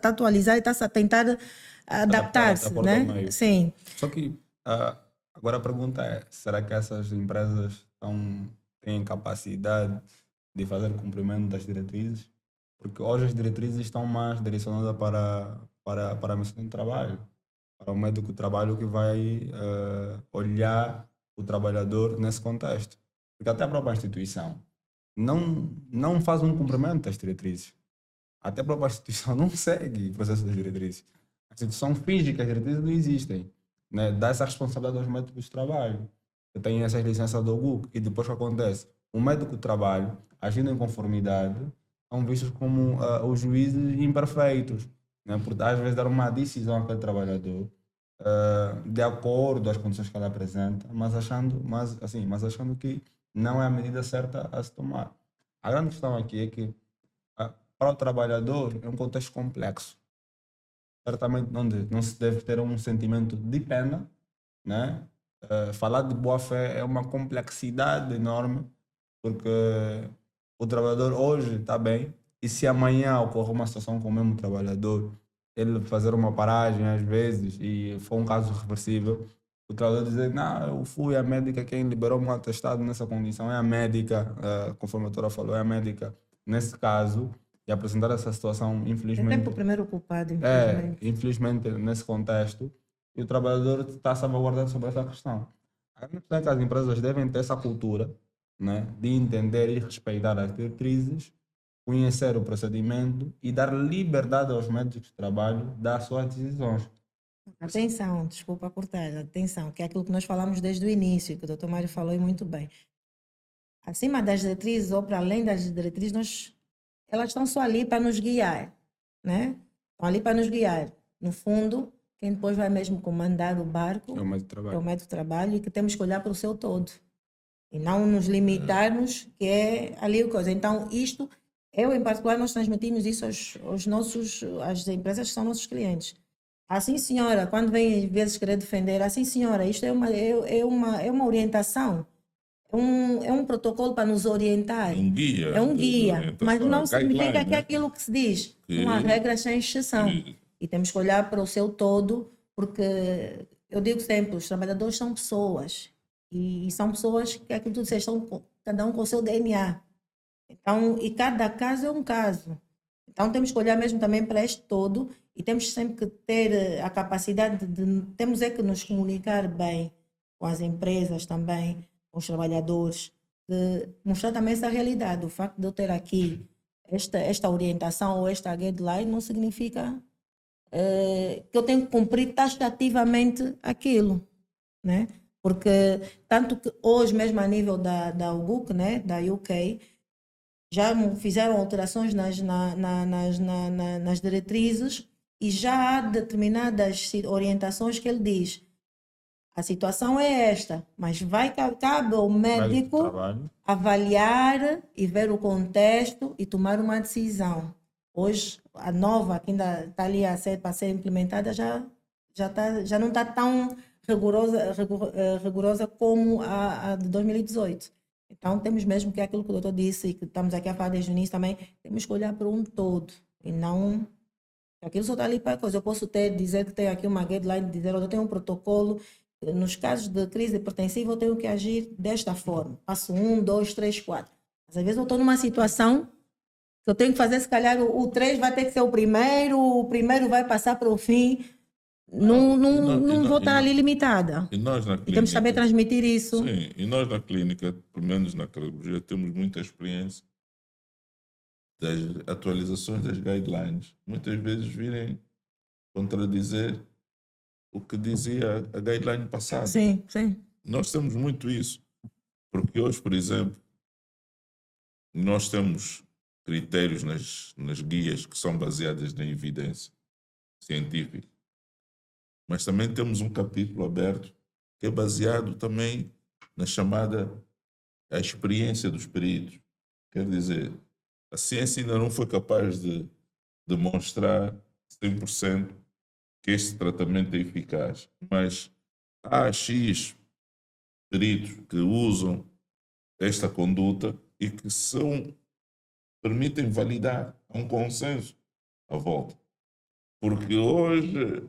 S1: a atualizar e está a tentar adaptar-se, né? Sim.
S3: Só que agora a pergunta é, será que essas empresas têm capacidade de fazer o cumprimento das diretrizes? Porque hoje as diretrizes estão mais direcionadas para a medicina do trabalho, para o médico do trabalho que vai olhar o trabalhador nesse contexto. Porque até a própria instituição não faz um cumprimento das diretrizes. Até a própria instituição não segue o processo das diretrizes. A instituição finge que as diretrizes não existem. Né? Dá essa responsabilidade aos médicos de trabalho, que têm essa licença do GUC. E depois o que acontece? O médico de trabalho, agindo em conformidade, são vistos como os juízes imperfeitos. Né? Por às vezes dar uma decisão àquele trabalhador de acordo às condições que ele apresenta, mas achando que não é a medida certa a se tomar. A grande questão aqui é que para o trabalhador é um contexto complexo. Certamente não se deve ter um sentimento de pena, né? Falar de boa-fé é uma complexidade enorme, porque o trabalhador hoje está bem, e se amanhã ocorre uma situação com o mesmo trabalhador, ele fazer uma paragem às vezes e foi um caso reversível, o trabalhador dizer, não, eu fui a médica, quem liberou-me um atestado nessa condição é a médica, conforme a doutora falou, é a médica nesse caso, e apresentar essa situação,
S1: É sempre o
S3: infelizmente,
S1: primeiro culpado, infelizmente.
S3: infelizmente nesse contexto, e o trabalhador está salvaguardado sobre essa questão. A questão é que as empresas devem ter essa cultura, né, de entender e respeitar as diretrizes, conhecer o procedimento e dar liberdade aos médicos de trabalho dar suas decisões.
S1: Atenção, desculpa cortar, atenção, que é aquilo que nós falamos desde o início, que o doutor Mário falou e muito bem. Acima das diretrizes ou para além das diretrizes, elas estão só ali para nos guiar, né? Estão ali para nos guiar. No fundo, quem depois vai mesmo comandar o barco
S3: É o médico de
S1: é o
S3: trabalho.
S1: médico de trabalho e que temos que olhar para o seu todo. E não nos limitarmos, que é ali a coisa. Então, isto, eu em particular, nós transmitimos isso aos nossos, às empresas que são nossos clientes. Assim, senhora, quando vem às vezes querer defender, assim, senhora, isto é uma orientação, é um protocolo para nos orientar,
S2: É um guia
S1: é um
S2: de
S1: guia, mas
S2: orientação,
S1: não
S2: a
S1: significa
S2: guideline,
S1: que é
S2: né?
S1: aquilo que se diz, não há
S2: Que,
S1: regras sem exceção.
S2: que
S1: E temos que olhar para o seu todo, porque eu digo sempre, os trabalhadores são pessoas, e são pessoas que, é aquilo que tu disseste, cada um com o seu DNA. Então, e cada caso é um caso. Então, temos que olhar mesmo também para este todo e temos sempre que ter a capacidade temos é que nos comunicar bem com as empresas também, com os trabalhadores, de mostrar também essa realidade. O facto de eu ter aqui esta orientação ou esta guideline não significa que eu tenho que cumprir taxativamente aquilo, né? Porque tanto que hoje mesmo a nível da UGUC, né, da UK, já fizeram alterações nas diretrizes e já há determinadas orientações que ele diz, a situação é esta, mas cabe ao
S3: Médico de
S1: médico
S3: trabalho.
S1: avaliar e ver o contexto e tomar uma decisão. Hoje, a nova, que ainda está ali para ser implementada, já não está tão rigorosa como a de 2018. Então, temos mesmo que é aquilo que o doutor disse e que estamos aqui a falar desde o início também, temos que olhar para um todo e não. Aquilo só está ali para coisa. Eu posso dizer que tenho aqui uma guideline, dizer, eu tenho um protocolo. Nos casos de crise hipertensiva, eu tenho que agir desta forma. Passo 1, 2, 3, 4. Mas às vezes eu estou numa situação que eu tenho que fazer, se calhar, o 3 vai ter que ser o primeiro vai passar para o fim. Não vou estar ali limitada.
S2: e nós na
S1: E temos que saber
S2: clínica,
S1: transmitir isso.
S2: sim, e nós na clínica, pelo menos na cardiologia, temos muita experiência das atualizações das guidelines. Muitas vezes virem contradizer o que dizia a guideline passada.
S1: Sim, sim.
S2: Nós temos muito isso, porque hoje, por exemplo, nós temos critérios nas guias que são baseadas na evidência científica, mas também temos um capítulo aberto que é baseado também na chamada a experiência dos peritos. Quer dizer, a ciência ainda não foi capaz de demonstrar 100% que este tratamento é eficaz, mas há X peritos que usam esta conduta e que permitem validar um consenso à volta. Porque hoje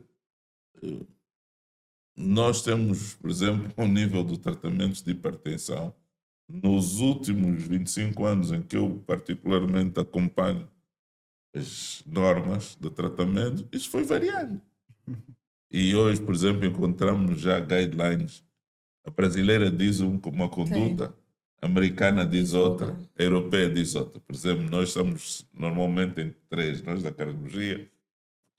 S2: nós temos, por exemplo, um nível de tratamentos de hipertensão. Nos últimos 25 anos em que eu particularmente acompanho as normas de tratamento, isso foi variando. E hoje, por exemplo, encontramos já guidelines. A brasileira diz uma conduta, a americana diz outra, a europeia diz outra. Por exemplo, nós estamos normalmente em três, nós da cardiologia,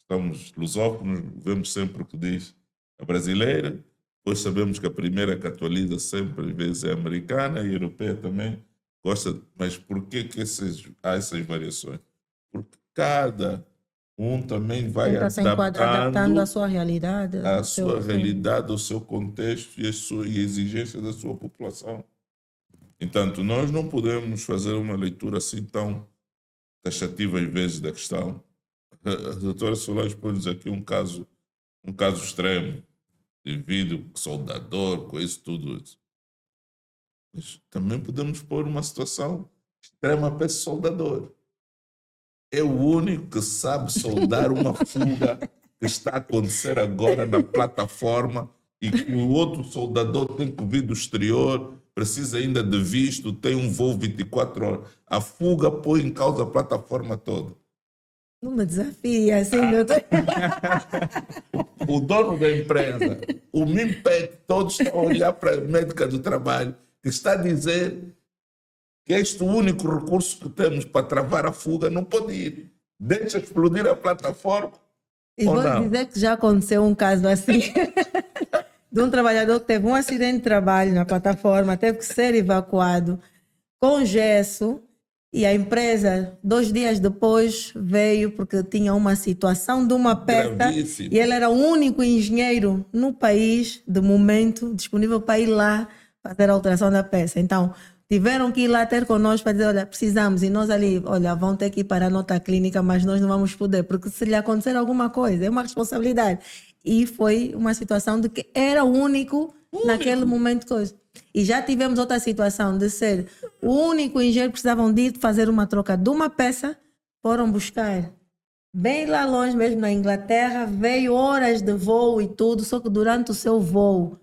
S2: estamos lusófonos, vemos sempre o que diz a brasileira, depois sabemos que a primeira que atualiza sempre, às vezes, é a americana e a europeia também gosta. Mas por que há essas variações? Porque cada um também vai
S1: adaptando a sua realidade,
S2: a sua realidade, o seu contexto e a exigência da sua população. Entanto, nós não podemos fazer uma leitura assim tão taxativa às vezes da questão. A doutora Solange põe-nos aqui um caso extremo, devido soldador, com isso tudo. Mas também podemos pôr uma situação extrema para esse soldador. é o único que sabe soldar uma fuga que está a acontecer agora na plataforma e que o outro soldador tem que vir do exterior, precisa ainda de visto, tem um voo 24 horas. A fuga põe em causa a plataforma toda.
S1: Não me desafia, assim, doutor.
S2: O dono da empresa, o MIMPEC, todos estão a olhar para a médica do trabalho, que está a dizer que este é o único recurso que temos para travar a fuga, não pode ir. Deixa explodir a plataforma.
S1: E
S2: ou
S1: vou
S2: não?
S1: dizer que já aconteceu um caso assim, de um trabalhador que teve um acidente de trabalho na plataforma, teve que ser evacuado com gesso, e a empresa, 2 dias depois, veio porque tinha uma situação de uma peça
S2: Gravíssimo.
S1: e ele era o único engenheiro no país, de momento, disponível para ir lá fazer a alteração da peça. Então, tiveram que ir lá ter connosco para dizer, olha, precisamos. E nós ali, olha, vão ter que ir para a nota clínica, mas nós não vamos poder, porque se lhe acontecer alguma coisa, é uma responsabilidade. E foi uma situação de que era o único naquele momento coisa. E já tivemos outra situação de ser o único engenheiro que precisavam de ir fazer uma troca de uma peça, foram buscar bem lá longe mesmo na Inglaterra, veio horas de voo e tudo, só que durante o seu voo,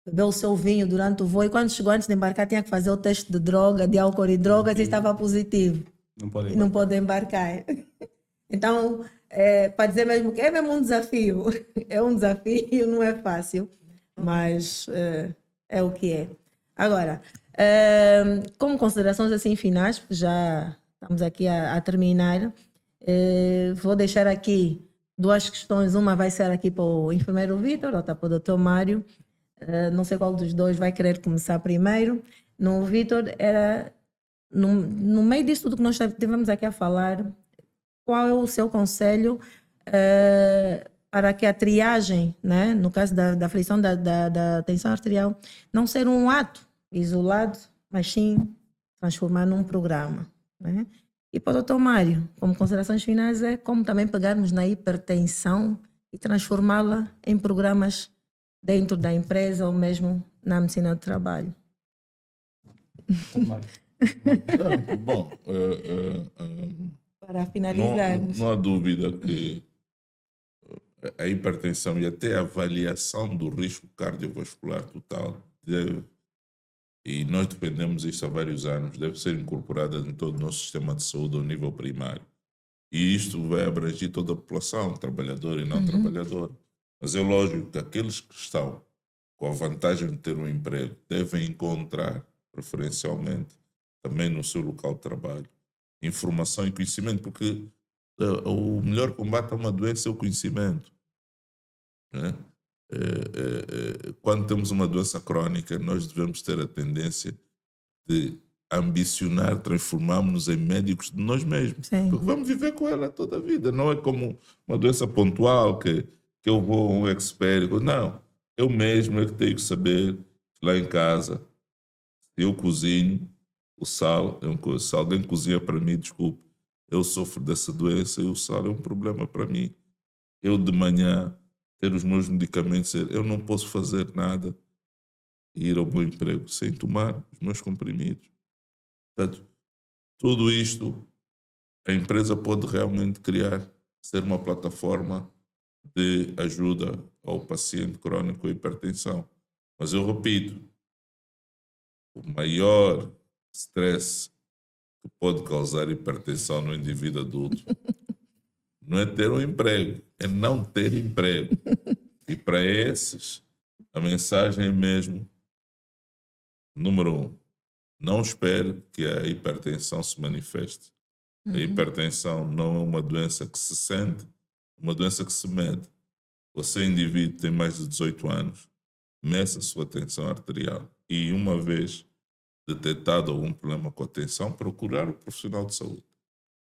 S1: bebeu o seu vinho durante o voo, e quando chegou antes de embarcar tinha que fazer o teste de droga, de álcool e drogas, e estava positivo. Não pode embarcar. Então, para dizer mesmo que é mesmo um desafio. É um desafio, não é fácil, mas é o que é. Agora, como considerações assim finais, porque já estamos aqui a terminar, vou deixar aqui 2 questões. Uma vai ser aqui para o enfermeiro Vitor, outra para o Dr. Mário. Não sei qual dos dois vai querer começar primeiro. No Vitor, era no meio disso tudo que nós estivemos aqui a falar, qual é o seu conselho para que a triagem, né, no caso da aflição da tensão arterial, não ser um ato isolado, mas sim transformar num programa, né? E para o Dr. Mário, como considerações finais, é como também pegarmos na hipertensão e transformá-la em programas dentro da empresa ou mesmo na medicina do trabalho.
S2: Bom,
S1: Para finalizarmos.
S2: não há dúvida que a hipertensão e até a avaliação do risco cardiovascular total e nós dependemos disso há vários anos, deve ser incorporada em todo o nosso sistema de saúde ao nível primário. E isto vai abranger toda a população, trabalhadora e não trabalhadora. Mas é lógico que aqueles que estão com a vantagem de ter um emprego devem encontrar, preferencialmente, também no seu local de trabalho, informação e conhecimento, porque o melhor combate a uma doença é o conhecimento, né? Quando temos uma doença crónica, nós devemos ter a tendência de ambicionar transformarmos-nos em médicos de nós mesmos.
S1: Sim.
S2: Porque vamos viver com ela toda a vida. Não é como uma doença pontual que eu vou a um expert. Não, eu mesmo é que tenho que saber lá em casa. Eu cozinho, o sal, se alguém cozinha para mim, desculpe, eu sofro dessa doença e o sal é um problema para mim. Eu de manhã ter os meus medicamentos, eu não posso fazer nada e ir ao meu emprego sem tomar os meus comprimidos. Portanto, tudo isto a empresa pode realmente criar, ser uma plataforma de ajuda ao paciente crónico com hipertensão. Mas eu repito, o maior stress que pode causar hipertensão no indivíduo adulto não é ter um emprego, é não ter emprego. E para esses, a mensagem é mesmo, número 1, não espere que a hipertensão se manifeste. A hipertensão não é uma doença que se sente, é uma doença que se mede. Você, indivíduo, tem mais de 18 anos, meça a sua tensão arterial e, uma vez detectado algum problema com a tensão, procurar o profissional de saúde.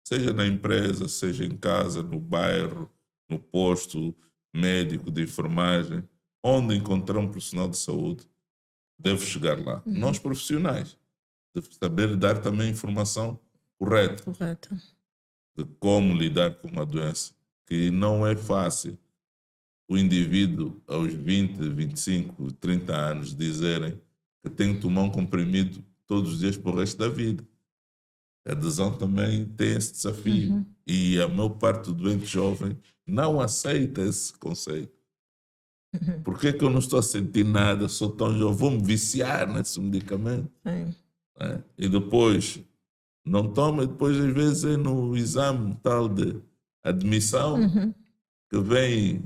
S2: Seja na empresa, seja em casa, no bairro, no posto médico de enfermagem, onde encontrar um profissional de saúde, deve chegar lá. Nós, profissionais, devemos saber dar também informação correta de como lidar com uma doença, que não é fácil o indivíduo, aos 20, 25, 30 anos, dizerem que tem que tomar um comprimido todos os dias para o resto da vida. A adesão também tem esse desafio. E a maior parte do doente jovem não aceita esse conceito. Por que eu não estou a sentir nada? Sou tão jovem, vou-me viciar nesse medicamento.
S1: Sim.
S2: Né? E depois não toma, e depois às vezes é no exame tal de admissão que vem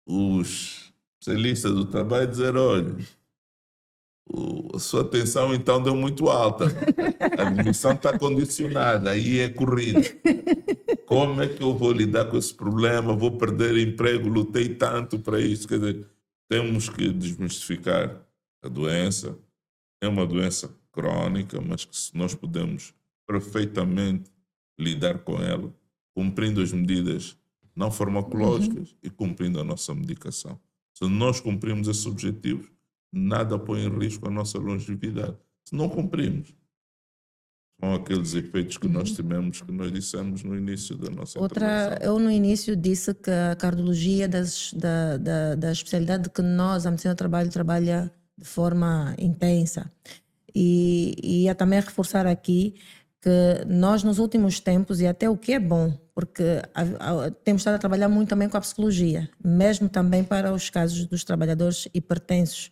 S2: os especialistas do trabalho dizer, olha, a sua atenção então deu muito alta, a admissão está condicionada, aí é corrida. Como é que eu vou lidar com esse problema? Vou perder emprego, lutei tanto para isso. Quer dizer, temos que desmistificar a doença. É uma doença crônica, mas que nós podemos perfeitamente lidar com ela, cumprindo as medidas não farmacológicas e cumprindo a nossa medicação. Se nós cumprimos esses objetivos, nada põe em risco a nossa longevidade. Se não cumprimos, são aqueles efeitos que nós tivemos, que nós dissemos no início da nossa intervenção.
S1: Eu no início disse que a cardiologia da especialidade que nós, a medicina do trabalho, trabalha de forma intensa. E ia também reforçar aqui que nós nos últimos tempos, e até o que é bom, porque temos estado a trabalhar muito também com a psicologia, mesmo também para os casos dos trabalhadores hipertensos,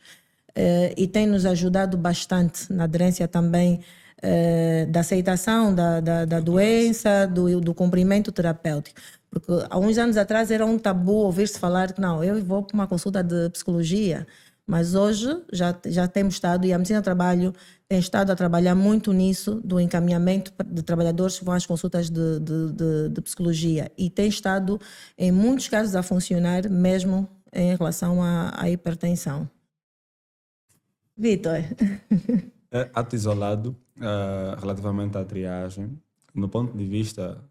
S1: e tem nos ajudado bastante na aderência também da aceitação da doença, do cumprimento terapêutico. Porque há uns anos atrás era um tabu ouvir-se falar que não, eu vou para uma consulta de psicologia, mas hoje já temos estado, e a medicina do trabalho tem estado a trabalhar muito nisso, do encaminhamento de trabalhadores que vão às consultas de psicologia, e tem estado, em muitos casos, a funcionar mesmo em relação à hipertensão. Vitor.
S3: Ato isolado, relativamente à triagem, no meu ponto de vista,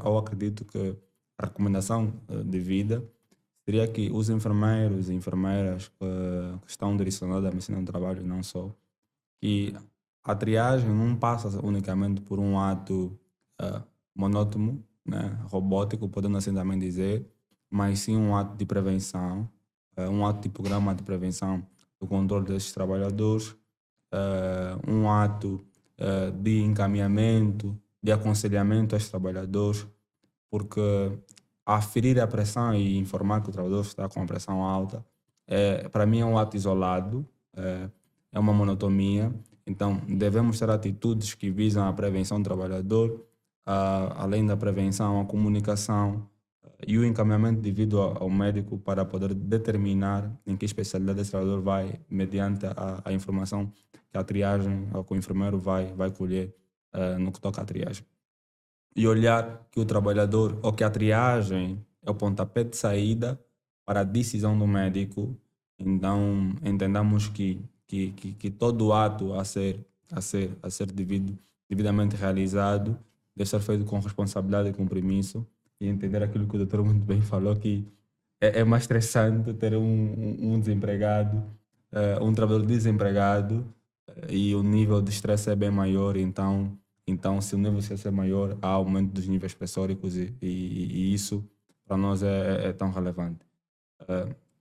S3: eu acredito que a recomendação de vida seria que os enfermeiros e enfermeiras que estão direcionados à medicina do trabalho, não só, que a triagem não passa unicamente por um ato monótono, né, robótico, podendo assim também dizer, mas sim um ato de prevenção, um ato de programa de prevenção do controle desses trabalhadores, um ato de encaminhamento, de aconselhamento aos trabalhadores, porque aferir a pressão e informar que o trabalhador está com a pressão alta, para mim é um ato isolado, é uma monotonia. Então, devemos ter atitudes que visam a prevenção do trabalhador, além da prevenção, a comunicação e o encaminhamento devido ao médico para poder determinar em que especialidade esse trabalhador vai, mediante a informação que a triagem ou que o enfermeiro vai colher no que toca à triagem. E olhar que o trabalhador, ou que a triagem é o pontapé de saída para a decisão do médico. Então, entendamos que todo ato a ser devidamente realizado deve ser feito com responsabilidade e compromisso, e entender aquilo que o doutor muito bem falou, que é mais estressante ter um desempregado, um trabalhador desempregado, e o nível de estresse é bem maior. Então, se o nível de estresse é maior, há aumento dos níveis pressóricos, e isso para nós é tão relevante.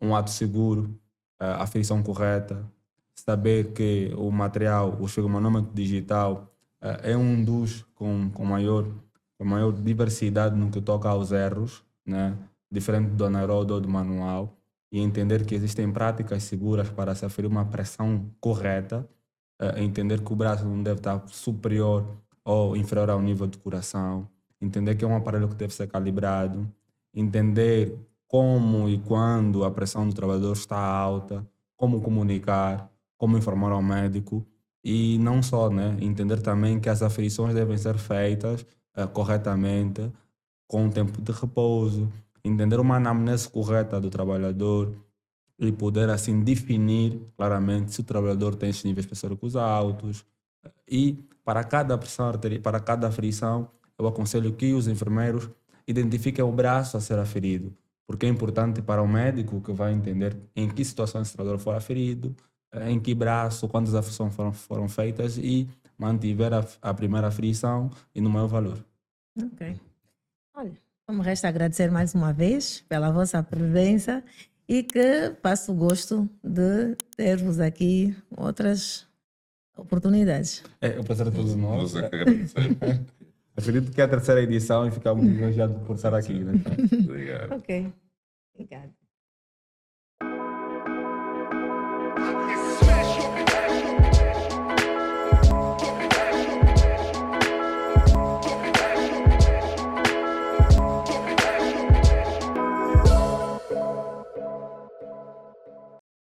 S3: Um ato seguro, a aferição correta, saber que o material, o esfegmanômetro digital, é um dos com maior diversidade no que toca aos erros, né? Diferente do anaeróbico ou do manual, e entender que existem práticas seguras para se aferir uma pressão correta, entender que o braço não deve estar superior ou inferior ao nível de coração, entender que é um aparelho que deve ser calibrado, entender como e quando a pressão do trabalhador está alta, como comunicar, como informar ao médico, e não só, né? Entender também que as aferições devem ser feitas corretamente, com um tempo de repouso, entender uma anamnese correta do trabalhador e poder assim definir claramente se o trabalhador tem esses níveis pressóricos altos. E para cada pressão, para cada aferição, eu aconselho que os enfermeiros identifiquem o braço a ser aferido, porque é importante para o médico, que vai entender em que situação esse trabalhador foi aferido, em que braço, quantas aferições foram feitas, e mantiver a primeira aferição e no maior valor.
S1: Ok. Olha, como resta agradecer mais uma vez pela vossa presença, e que passo o gosto de ter-vos aqui oportunidades.
S3: É, o prazer é todo
S2: Nós
S3: nosso.
S2: é que agradecemos.
S3: Acredito que é a terceira edição e ficamos lisonjeados por estar aqui. Né?
S2: Obrigado.
S1: Ok. Obrigada.